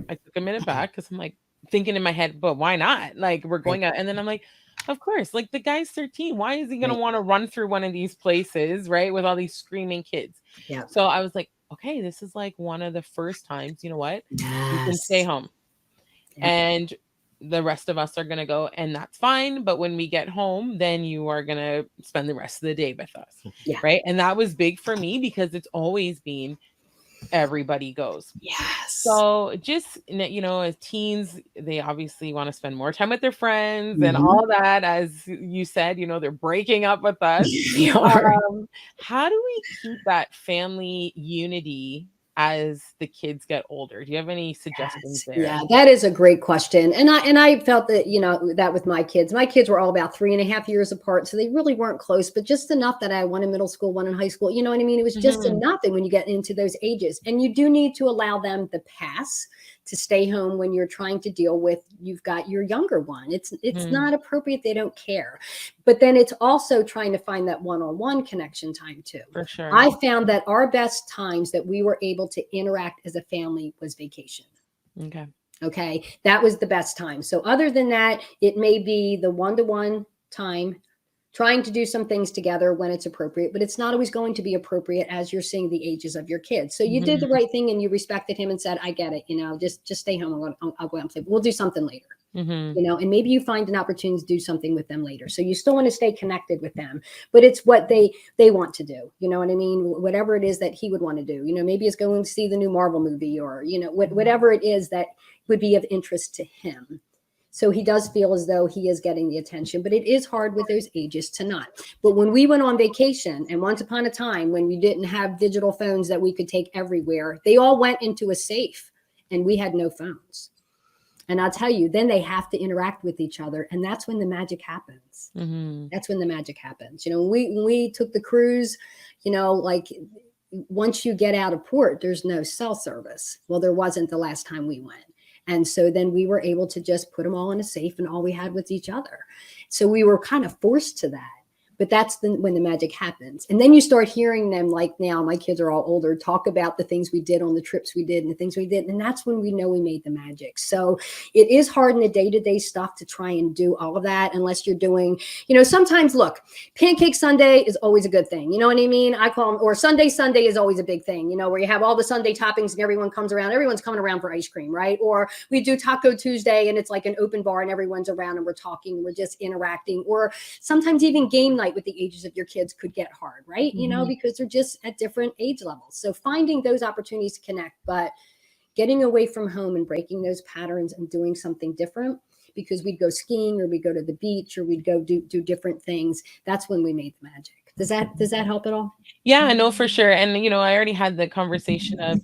I took a minute back, because I'm like thinking in my head, but why not? Like, we're going out. And then I'm like, of course, like, the guy's 13. Why is he going to want to run through one of these places, right, with all these screaming kids? Yeah. So I was like, okay, this is like one of the first times, you know what? You can stay home. Yeah. And the rest of us are going to go, and that's fine. But when we get home, then you are going to spend the rest of the day with us. Yeah. Right. And that was big for me, because it's always been, everybody goes. Yes. So just, as teens, they obviously want to spend more time with their friends and Mhm. all that. As you said, they're breaking up with us. They are. How do we keep that family unity as the kids get older? Do you have any suggestions Yes. there? Yeah, that is a great question. And I felt that, that with my kids. My kids were all about 3.5 years apart. So they really weren't close, but just enough that I had one in middle school, one in high school. You know what I mean? It was just Mhm. enough. And when you get into those ages, and you do need to allow them the pass to stay home when you're trying to deal with, you've got your younger one. It's Mhm. not appropriate. They don't care. But then it's also trying to find that one-on-one connection time too. For sure. I found that our best times that we were able to interact as a family was vacation. Okay. Okay. That was the best time. So other than that, it may be the one-to-one time, trying to do some things together when it's appropriate, but it's not always going to be appropriate as you're seeing the ages of your kids. So you did the Mhm. right thing and you respected him and said, I get it. Just stay home. I'll go out and play. We'll do something later. Mhm. And maybe you find an opportunity to do something with them later. So you still want to stay connected with them, but it's what they want to do. You know what I mean? Whatever it is that he would want to do, maybe it's going to see the new Marvel movie or, whatever it is that would be of interest to him. So he does feel as though he is getting the attention, but it is hard with those ages to not. But when we went on vacation, and once upon a time when we didn't have digital phones that we could take everywhere, they all went into a safe and we had no phones. And I'll tell you, then they have to interact with each other. And that's when the magic happens. Mhm. That's when the magic happens. When we took the cruise, like once you get out of port, there's no cell service. Well, there wasn't the last time we went. And so then we were able to just put them all in a safe and all we had was each other. So we were kind of forced to that. But that's when the magic happens. And then you start hearing them, like now, my kids are all older, talk about the things we did on the trips we did and the things we did. And that's when we know we made the magic. So it is hard in the day-to-day stuff to try and do all of that unless you're doing, sometimes look, pancake Sunday is always a good thing. You know what I mean? I call them, or Sunday is always a big thing, where you have all the Sunday toppings and everyone comes around. Everyone's coming around for ice cream, right? Or we do Taco Tuesday and it's like an open bar and everyone's around and we're talking and we're just interacting. Or sometimes even game night with the ages of your kids could get hard, right? Mhm. Because they're just at different age levels. So finding those opportunities to connect, but getting away from home and breaking those patterns and doing something different, because we'd go skiing or we'd go to the beach or we'd go do different things. That's when we made the magic. Does that help at all? Yeah, I know for sure. And I already had the conversation of,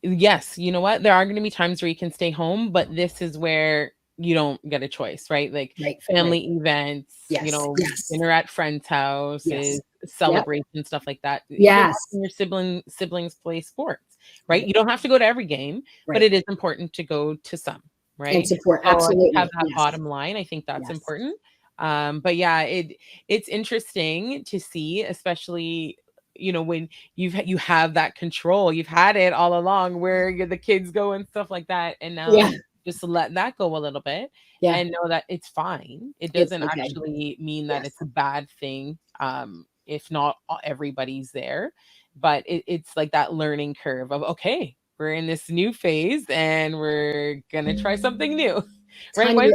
yes, you know what? There are going to be times where you can stay home, but this is where you don't get a choice, right? Like Right. family events, Yes. Yes. dinner at friends' houses, Yes. Yep. celebrations, stuff like that. Even Yes. watching your siblings play sports, right? Right. You don't have to go to every game, but Right. it is important to go to some, And right? support. So I just have Absolutely. that Yes. bottom line. I think that's Yes. important. But yeah, it's interesting to see, especially when you have that control, you've had it all along where the kids go and stuff like that, and now Yeah. just let that go a little bit Yeah. and know that it's fine. It It's doesn't okay. actually mean that Yes. it's a bad thing, if not everybody's there, but it's like that learning curve of, okay, we're in this new phase and we're gonna try something new. Right? Tanya,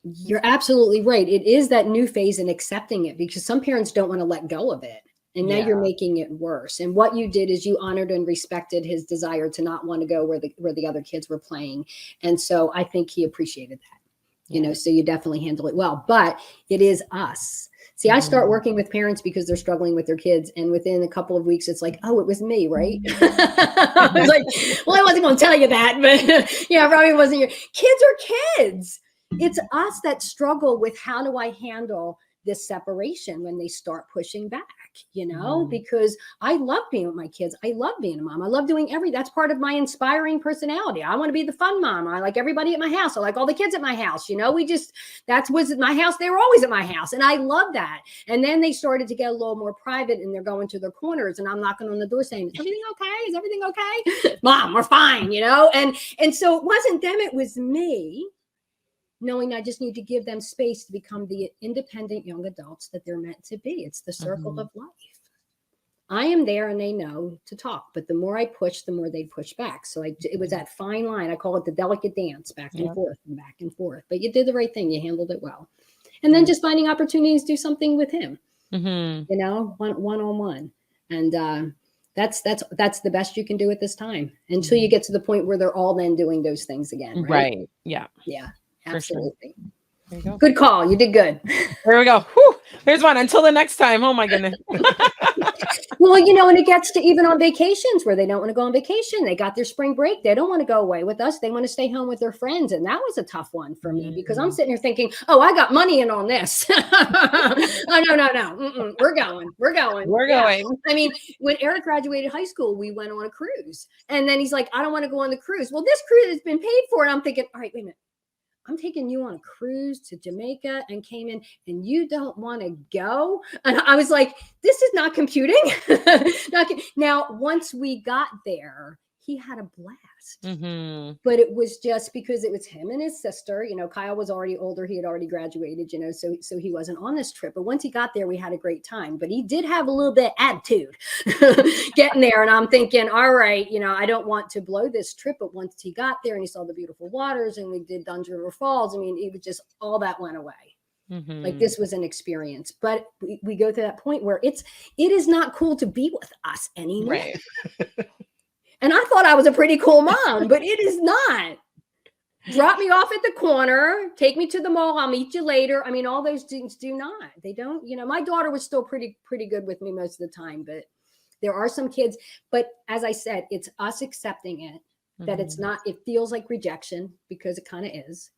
you're absolutely right. It is that new phase and accepting it, because some parents don't want to let go of it. And now Yeah. you're making it worse. And what you did is you honored and respected his desire to not want to go where the other kids were playing. And so I think he appreciated that. So you definitely handle it well. But it is us. See, I start working with parents because they're struggling with their kids. And within a couple of weeks, it's like, oh, it was me, right? I was like, well, I wasn't going to tell you that, but yeah, probably wasn't your kids are kids. It's us that struggle with how do I handle this separation when they start pushing back, because I love being with my kids. I love being a mom. I love doing that's part of my inspiring personality. I want to be the fun mom. I like everybody at my house. I like all the kids at my house. That was my house. They were always at my house. And I love that. And then they started to get a little more private and they're going to their corners and I'm knocking on the door saying, is everything okay? Is everything okay? Mom, we're fine, And so it wasn't them, it was me. Knowing I just need to give them space to become the independent young adults that they're meant to be. It's the circle of life. I am there and they know to talk, but the more I push, the more they push back. So it was that fine line. I call it the delicate dance, back and forth and back and forth. But you did the right thing. You handled it well. And then just finding opportunities to do something with him, one-on-one. And that's the best you can do at this time until you get to the point where they're all then doing those things again. Right. Yeah. Yeah. For sure. Absolutely. There you go. Good call. You did good. There we go. Whew. Here's one. Until the next time. Oh my goodness. Well, and it gets to even on vacations where they don't want to go on vacation. They got their spring break. They don't want to go away with us. They want to stay home with their friends. And that was a tough one for me because I'm sitting here thinking, oh, I got money in on this. Oh, no. Mm-mm. We're going. I mean, when Eric graduated high school, we went on a cruise. And then he's like, I don't want to go on the cruise. Well, this cruise has been paid for. And I'm thinking, all right, wait a minute. I'm taking you on a cruise to Jamaica and Cayman, and you don't want to go? And I was like, this is not computing. Now, once we got there, he had a blast. But it was just because it was him and his sister. Kyle was already older. He had already graduated, so he wasn't on this trip. But once he got there, we had a great time. But he did have a little bit of attitude getting there. And I'm thinking, all right, I don't want to blow this trip. But once he got there and he saw the beautiful waters and we did Duns River Falls, I mean, it was just all that went away. Like this was an experience. But we go to that point where it is not cool to be with us anymore. Right. And I thought I was a pretty cool mom, but it is not. Drop me off at the corner, take me to the mall, I'll meet you later. I mean, all those things do not. They don't, my daughter was still pretty good with me most of the time, but there are some kids. But as I said, it's us accepting it, that it's not, it feels like rejection because it kind of is,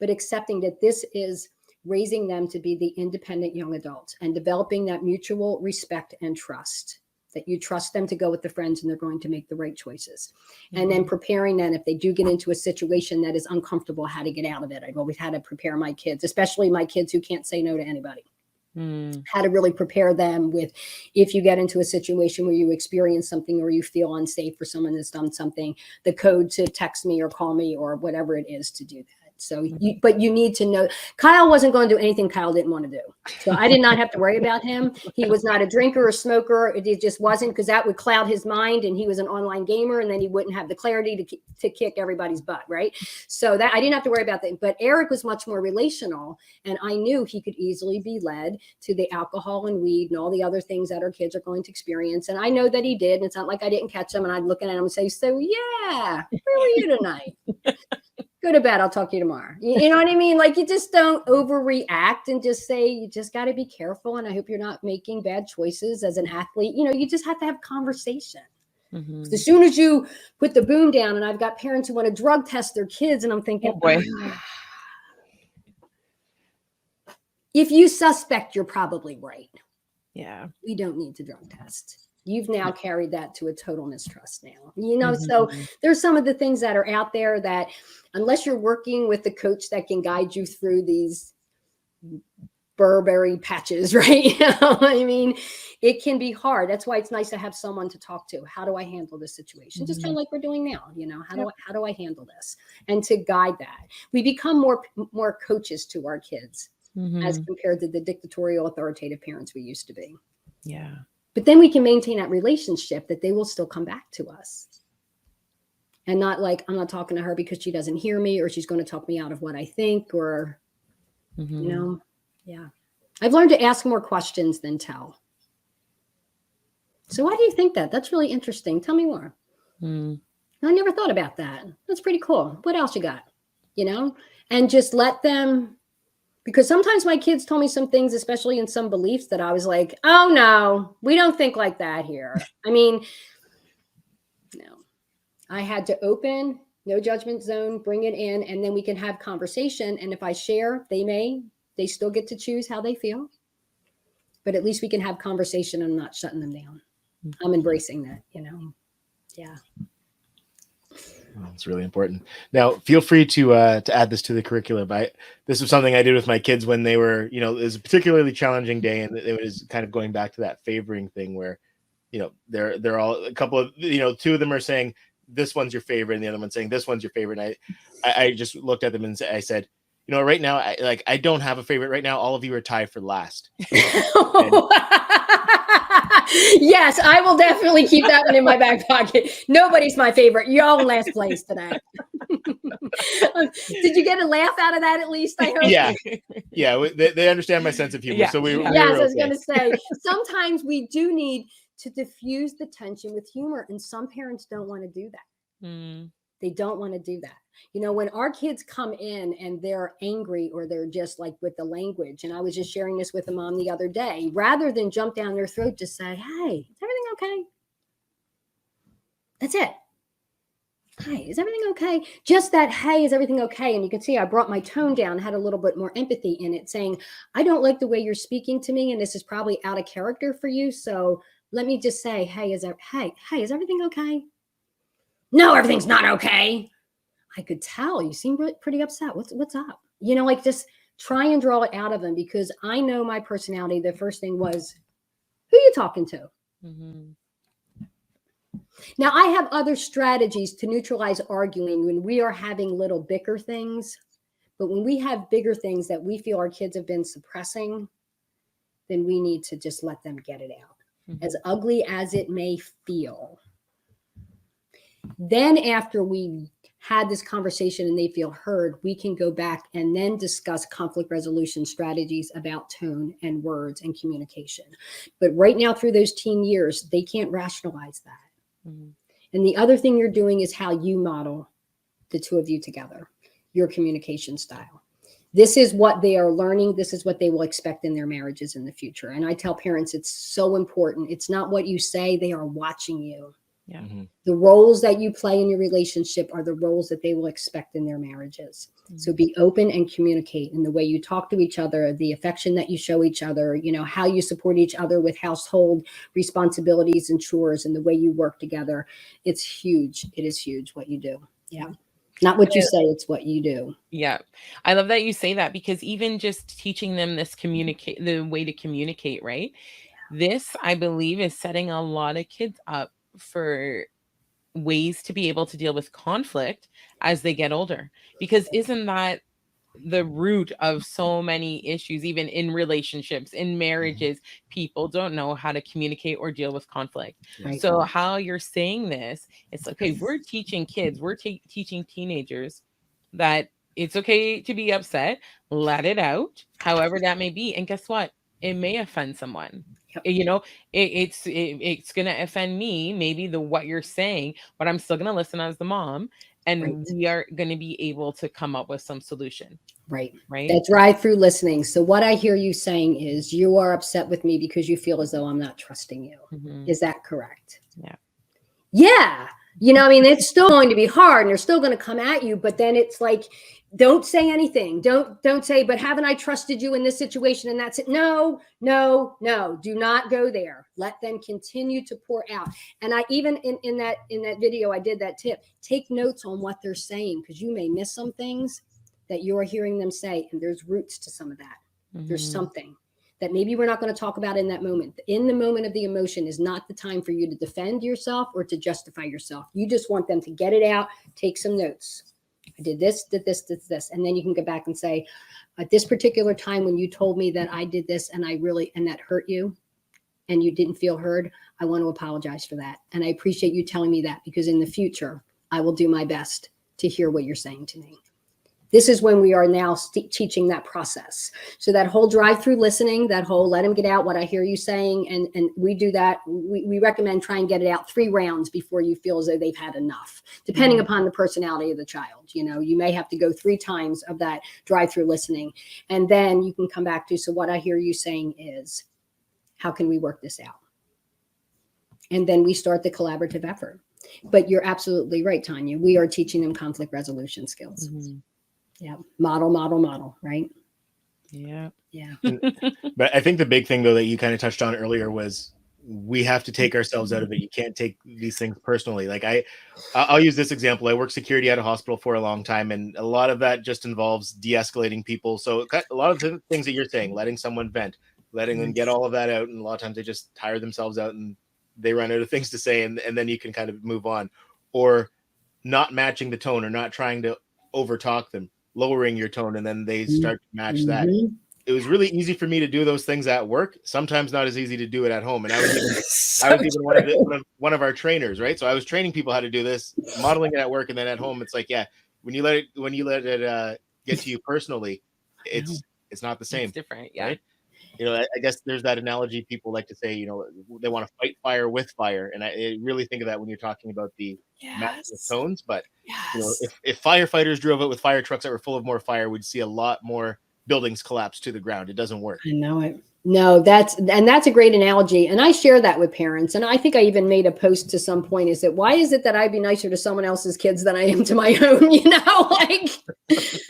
but accepting that this is raising them to be the independent young adults and developing that mutual respect and trust. That you trust them to go with the friends and they're going to make the right choices. And then preparing them if they do get into a situation that is uncomfortable, how to get out of it. I've always had to prepare my kids, especially my kids who can't say no to anybody. How to really prepare them with, if you get into a situation where you experience something or you feel unsafe for someone that's done something, the code to text me or call me or whatever it is to do that. So, but you need to know, Kyle wasn't going to do anything Kyle didn't want to do. So I did not have to worry about him. He was not a drinker or smoker. It just wasn't, because that would cloud his mind, and he was an online gamer, and then he wouldn't have the clarity to kick everybody's butt. Right. So that I didn't have to worry about that. But Eric was much more relational, and I knew he could easily be led to the alcohol and weed and all the other things that our kids are going to experience. And I know that he did. And it's not like I didn't catch him and I'd look at him and say, so yeah, where were you tonight? Go to bed. I'll talk to you tomorrow. You know what I mean? Like, you just don't overreact and just say, you just got to be careful. And I hope you're not making bad choices as an athlete. You just have to have conversation. As soon as you put the boom down, and I've got parents who want to drug test their kids, and I'm thinking, if you suspect, you're probably right. Yeah. We don't need to drug test. You've now carried that to a total mistrust now, so there's some of the things that are out there that unless you're working with the coach that can guide you through these Burberry patches, right? I mean, it can be hard. That's why it's nice to have someone to talk to. How do I handle this situation? Just kind of like we're doing now, how do I handle this? And to guide that. We become more coaches to our kids as compared to the dictatorial, authoritative parents we used to be. Yeah. But then we can maintain that relationship that they will still come back to us. And not like, I'm not talking to her because she doesn't hear me, or she's going to talk me out of what I think, or, yeah. I've learned to ask more questions than tell. So why do you think that? That's really interesting. Tell me more. I never thought about that. That's pretty cool. What else you got? And just let them. Because sometimes my kids told me some things, especially in some beliefs, that I was like, oh, no, we don't think like that here. I mean, no, I had to open, no judgment zone, bring it in, and then we can have conversation. And if I share, they still get to choose how they feel. But at least we can have conversation and not shutting them down. I'm embracing that, Yeah. Well, it's really important. Now, feel free to add this to the curriculum. This was something I did with my kids when they were, it was a particularly challenging day, and it was kind of going back to that favoring thing where, they're all a couple of, two of them are saying this one's your favorite, and the other one's saying this one's your favorite. And I just looked at them and I said, right now, I don't have a favorite right now. All of you are tied for last. Yes, I will definitely keep that one in my back pocket. Nobody's my favorite. You're all in last place today. Did you get a laugh out of that at least? I hope. Yeah. They understand my sense of humor. Yeah. So we yes, I was going to say, sometimes we do need to diffuse the tension with humor. And some parents don't want to do that. They don't want to do that. When our kids come in and they're angry or they're just like with the language, and I was just sharing this with a mom the other day, rather than jump down their throat, just say, hey, is everything okay? That's it. Hey, is everything okay? Just that, hey, is everything okay? And you can see I brought my tone down, had a little bit more empathy in it, saying, I don't like the way you're speaking to me, and this is probably out of character for you. So let me just say, hey, is everything okay? No, everything's not okay. I could tell you seem pretty upset. What's up? Just try and draw it out of them, because I know my personality. The first thing was, who are you talking to? Now, I have other strategies to neutralize arguing when we are having little bicker things. But when we have bigger things that we feel our kids have been suppressing, then we need to just let them get it out. As ugly as it may feel. Then after we had this conversation and they feel heard, we can go back and then discuss conflict resolution strategies about tone and words and communication. But right now, through those teen years, they can't rationalize that. And the other thing you're doing is how you model the two of you together, your communication style. This is what they are learning. This is what they will expect in their marriages in the future. And I tell parents, it's so important. It's not what you say. They are watching you. Yeah. The roles that you play in your relationship are the roles that they will expect in their marriages. So be open and communicate in the way you talk to each other, the affection that you show each other, how you support each other with household responsibilities and chores, and the way you work together. It's huge. It is huge what you do. Yeah. Not what you say, it's what you do. Yeah. I love that you say that, because even just teaching them the way to communicate, right? This, I believe, is setting a lot of kids up for ways to be able to deal with conflict as they get older, because isn't that the root of so many issues, even in relationships, in marriages? People don't know how to communicate or deal with conflict. Right. So how you're saying this, it's okay, we're teaching kids, we're teaching teenagers that it's okay to be upset, let it out, however that may be. And guess what? It may offend someone. It's going to offend me, maybe what you're saying, but I'm still going to listen as the mom, and we are going to be able to come up with some solution. Right. Right. That drive-through listening. So what I hear you saying is you are upset with me because you feel as though I'm not trusting you. Is that correct? Yeah. Yeah. It's still going to be hard and they're still going to come at you, but then it's like, don't say anything. Don't say, but haven't I trusted you in this situation? And that's it. No. Do not go there. Let them continue to pour out. And I even in that video, I did that tip. Take notes on what they're saying, because you may miss some things that you're hearing them say, and there's roots to some of that. There's something that maybe we're not going to talk about in that moment. In the moment of the emotion is not the time for you to defend yourself or to justify yourself. You just want them to get it out, take some notes. I did this. And then you can go back and say, at this particular time when you told me that I did this and and that hurt you and you didn't feel heard, I want to apologize for that. And I appreciate you telling me that, because in the future, I will do my best to hear what you're saying to me. This is when we are now teaching that process. So that whole drive-through listening, that whole let them get out what I hear you saying. And we do that. We recommend try and get it out 3 rounds before you feel as though they've had enough, depending upon the personality of the child. You may have to go 3 times of that drive-through listening. And then you can come back to, so what I hear you saying is, how can we work this out? And then we start the collaborative effort. But you're absolutely right, Tanya. We are teaching them conflict resolution skills. Yeah. Model, right? Yeah. But I think the big thing, though, that you kind of touched on earlier was we have to take ourselves out of it. You can't take these things personally. Like I'll use this example. I worked security at a hospital for a long time, and a lot of that just involves de-escalating people. So a lot of the things that you're saying, letting someone vent, letting them get all of that out. And a lot of times they just tire themselves out and they run out of things to say. And then you can kind of move on, or not matching the tone, or not trying to overtalk them, lowering your tone, and then they start to match that. It was really easy for me to do those things at work. Sometimes not as easy to do it at home. And I was even one of our trainers, right? So I was training people how to do this, modeling it at work, and then at home, it's like, yeah, when you let it get to you personally, it's not the same. It's different, yeah. Right? I guess there's that analogy people like to say, they want to fight fire with fire. And I really think of that when you're talking about the matching of tones. But, Yes. if firefighters drove out with fire trucks that were full of more fire, we'd see a lot more buildings collapse to the ground. It doesn't work. I know it. No, that's a great analogy. And I share that with parents. And I think I even made a post to some point, is that why is it that I'd be nicer to someone else's kids than I am to my own? Like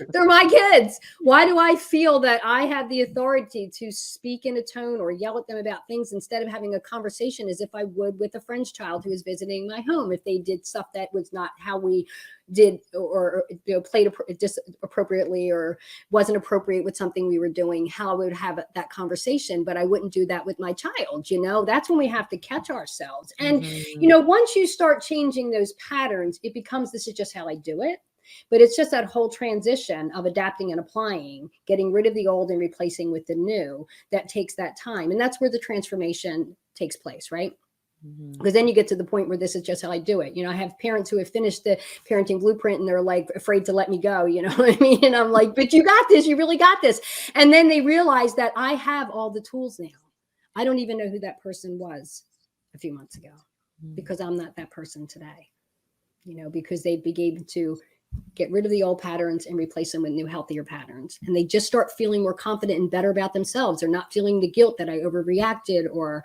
they're my kids. Why do I feel that I have the authority to speak in a tone or yell at them about things instead of having a conversation as if I would with a friend's child who is visiting my home if they did stuff that was not how we did, or played appropriately or wasn't appropriate with something we were doing, how I would have that conversation, but I wouldn't do that with my child. That's when we have to catch ourselves. And, once you start changing those patterns, it becomes, this is just how I do it. But it's just that whole transition of adapting and applying, getting rid of the old and replacing with the new, that takes that time. And that's where the transformation takes place, right? Because then you get to the point where this is just how I do it. I have parents who have finished the parenting blueprint and they're like afraid to let me go. You know what I mean? And I'm like, but you got this. You really got this. And then they realize that I have all the tools now. I don't even know who that person was a few months ago because I'm not that person today, because they began to get rid of the old patterns and replace them with new, healthier patterns. And they just start feeling more confident and better about themselves. They're not feeling the guilt that I overreacted or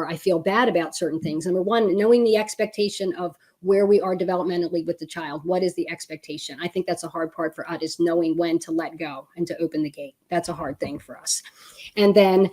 I feel bad about certain things. Number one, knowing the expectation of where we are developmentally with the child. What is the expectation? I think that's a hard part for us, is knowing when to let go and to open the gate. That's a hard thing for us. And then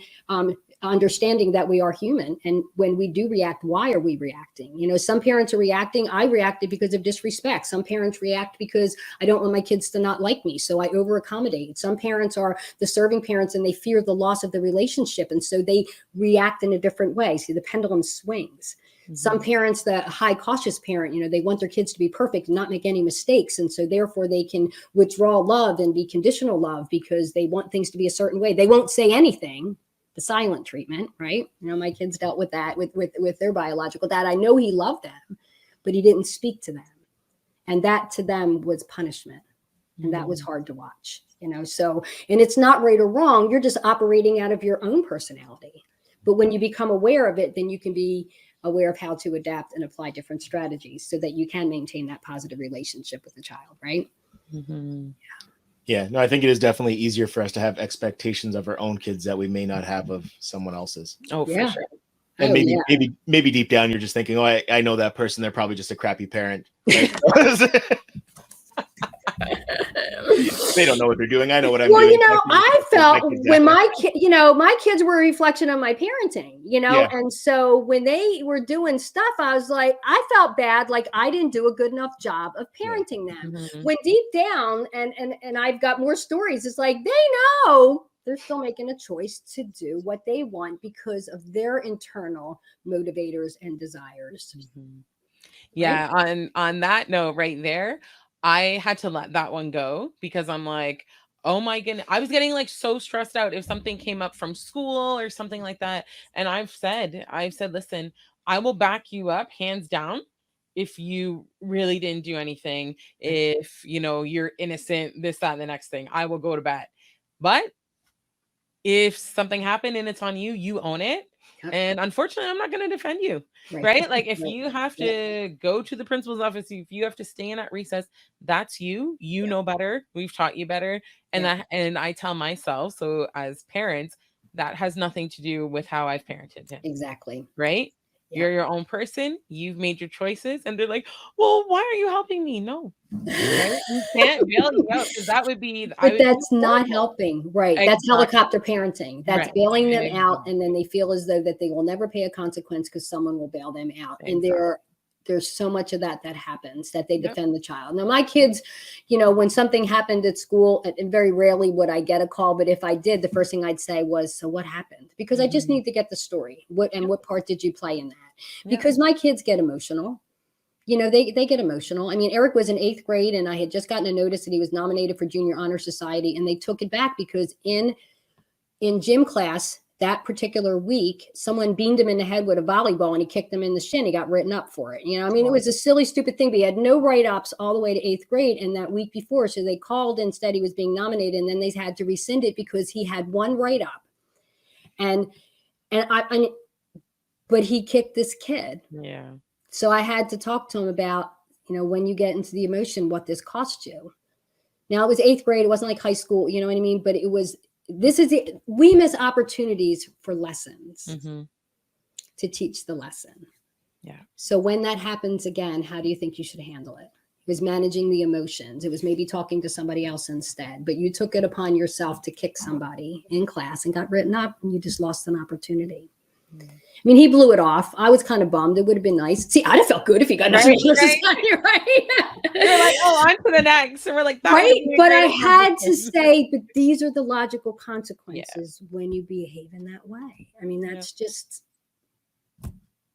understanding that we are human. And when we do react, why are we reacting? Some parents are reacting. I reacted because of disrespect. Some parents react because I don't want my kids to not like me, so I over accommodate. Some parents are the serving parents and they fear the loss of the relationship. And so they react in a different way. See, the pendulum swings. Some parents, the high cautious parent, they want their kids to be perfect and not make any mistakes. And so therefore they can withdraw love and be conditional love because they want things to be a certain way. They won't say anything. The silent treatment, right? My kids dealt with that with their biological dad. I know he loved them, but he didn't speak to them. And that to them was punishment. And that was hard to watch, so, and it's not right or wrong. You're just operating out of your own personality. But when you become aware of it, then you can be aware of how to adapt and apply different strategies so that you can maintain that positive relationship with the child, right? Yeah, no, I think it is definitely easier for us to have expectations of our own kids that we may not have of someone else's. Oh, for sure. And maybe deep down you're just thinking, oh, I know that person. They're probably just a crappy parent. Right? They don't know what they're doing. I know what I'm doing. I felt when my kids were a reflection of my parenting, and so when they were doing stuff, I was like, I felt bad. Like I didn't do a good enough job of parenting them. When deep down, and I've got more stories, it's like, they know they're still making a choice to do what they want because of their internal motivators and desires. Yeah. Right? On that note right there, I had to let that one go because I'm like, oh my goodness. I was getting like so stressed out if something came up from school or something like that. And I've said, listen, I will back you up hands down if you really didn't do anything. If, you're innocent, this, that, and the next thing, I will go to bed. But if something happened and it's on you, you own it. And unfortunately, I'm not going to defend you, right? Like if you have to go to the principal's office, if you have to stay in at recess, that's you. You know better. We've taught you better. And and I tell myself, so as parents, that has nothing to do with how I've parented him. Exactly. Right? You're your own person. You've made your choices. And they're like, well, why are you helping me? No. Right? You can't bail you out because that would be. But that's not helping. Right. Exactly. That's helicopter parenting. That's bailing them out. And then they feel as though that they will never pay a consequence because someone will bail them out. Exactly. And there's so much of that happens that they defend the child. Now, my kids, when something happened at school, and very rarely would I get a call, but if I did, the first thing I'd say was, so what happened? Because I just need to get the story. What part did you play in that? Because my kids get emotional. They get emotional. I mean, Eric was in 8th grade and I had just gotten a notice that he was nominated for Junior Honor Society, and they took it back because in gym class, that particular week, someone beamed him in the head with a volleyball and he kicked him in the shin. He got written up for it. It was a silly, stupid thing, but he had no write-ups all the way to 8th grade. And that week before, so they called and said he was being nominated, and then they had to rescind it because he had one write-up. but he kicked this kid. Yeah. So I had to talk to him about, when you get into the emotion, what this cost you. Now it was 8th grade. It wasn't like high school, you know what I mean? But we miss opportunities for lessons to teach the lesson. Yeah. So when that happens again, how do you think you should handle it? It was managing the emotions. It was maybe talking to somebody else instead, but you took it upon yourself to kick somebody in class and got written up, and you just lost an opportunity. I mean, he blew it off. I was kind of bummed. It would have been nice. See, I'd have felt good if he got right. right? You're like, oh, on to the next. And we're like, that right. But I had to say, but these are the logical consequences when you behave in that way. I mean, that's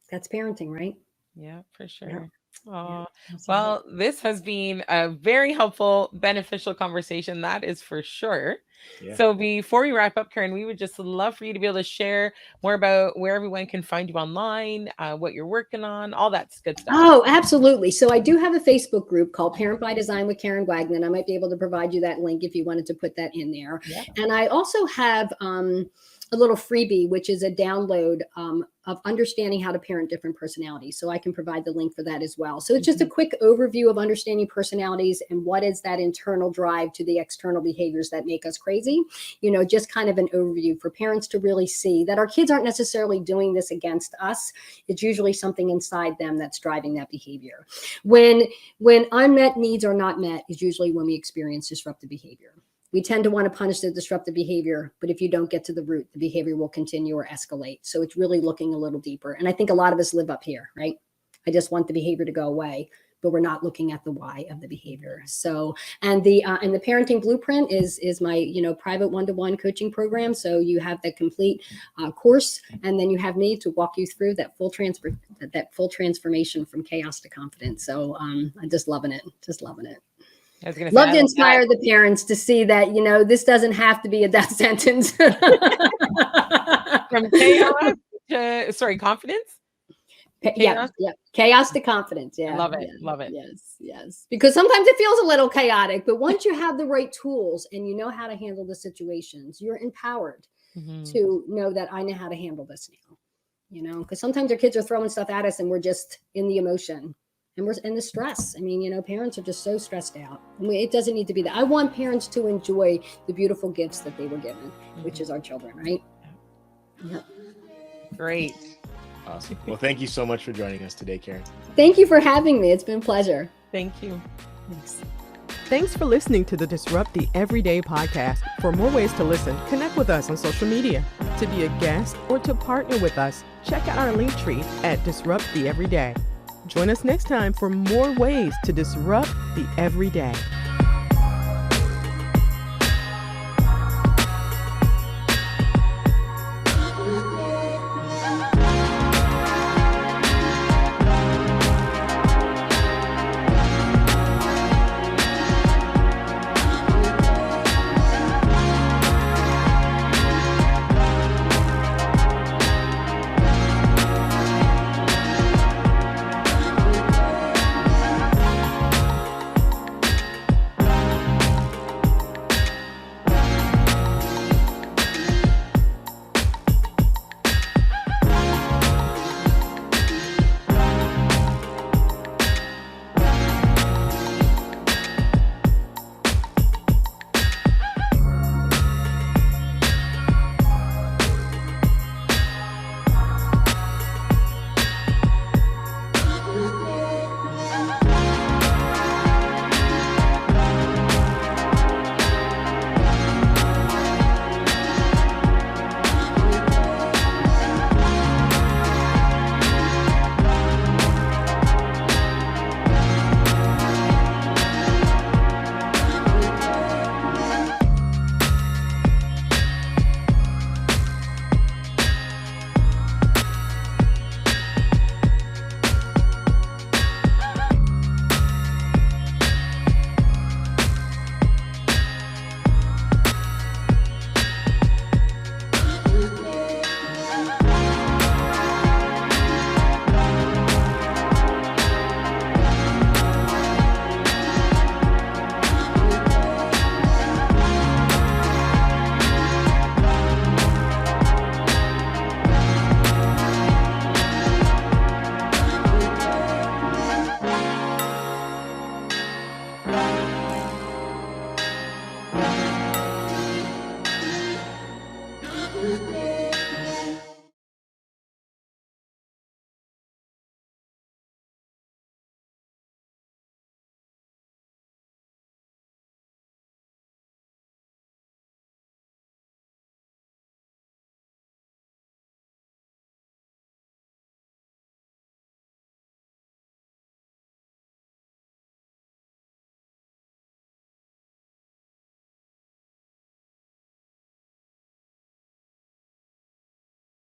that's parenting, right? Yeah, for sure. Yeah. Oh, well, this has been a very helpful, beneficial conversation. That is for sure. Yeah. So before we wrap up, Karen, we would just love for you to be able to share more about where everyone can find you online, what you're working on, all that good stuff. Oh, absolutely. So I do have a Facebook group called Parent by Design with Karen Wagnon. I might be able to provide you that link if you wanted to put that in there. Yeah. And I also have a little freebie, which is a download of understanding how to parent different personalities. So I can provide the link for that as well. So it's just a quick overview of understanding personalities and what is that internal drive to the external behaviors that make us crazy. Just kind of an overview for parents to really see that our kids aren't necessarily doing this against us. It's usually something inside them that's driving that behavior. When unmet needs are not met is usually when we experience disruptive behavior. We tend to want to punish the disruptive behavior, but if you don't get to the root, the behavior will continue or escalate. So it's really looking a little deeper. And I think a lot of us live up here, right? I just want the behavior to go away, but we're not looking at the why of the behavior. So, and the parenting blueprint is my, private one-to-one coaching program. So you have the complete course, and then you have me to walk you through that full transformation from chaos to confidence. So I'm just loving it. I was gonna love to inspire the parents to see that, this doesn't have to be a death sentence. From chaos to, confidence? Chaos to confidence. Yeah. Love it. Love it. Yes. Because sometimes it feels a little chaotic, but once you have the right tools and you know how to handle the situations, you're empowered to know that I know how to handle this now, because sometimes our kids are throwing stuff at us and we're just in the emotion. And we're in the stress. I mean, parents are just so stressed out. It doesn't need to be that. I want parents to enjoy the beautiful gifts that they were given, which is our children, right? Yep. Great. Awesome. Well, thank you so much for joining us today, Karen. Thank you for having me. It's been a pleasure. Thank you. Thanks for listening to the Disrupt the Everyday podcast. For more ways to listen, connect with us on social media. To be a guest or to partner with us, check out our link tree at Disrupt the Everyday. Join us next time for more ways to disrupt the everyday.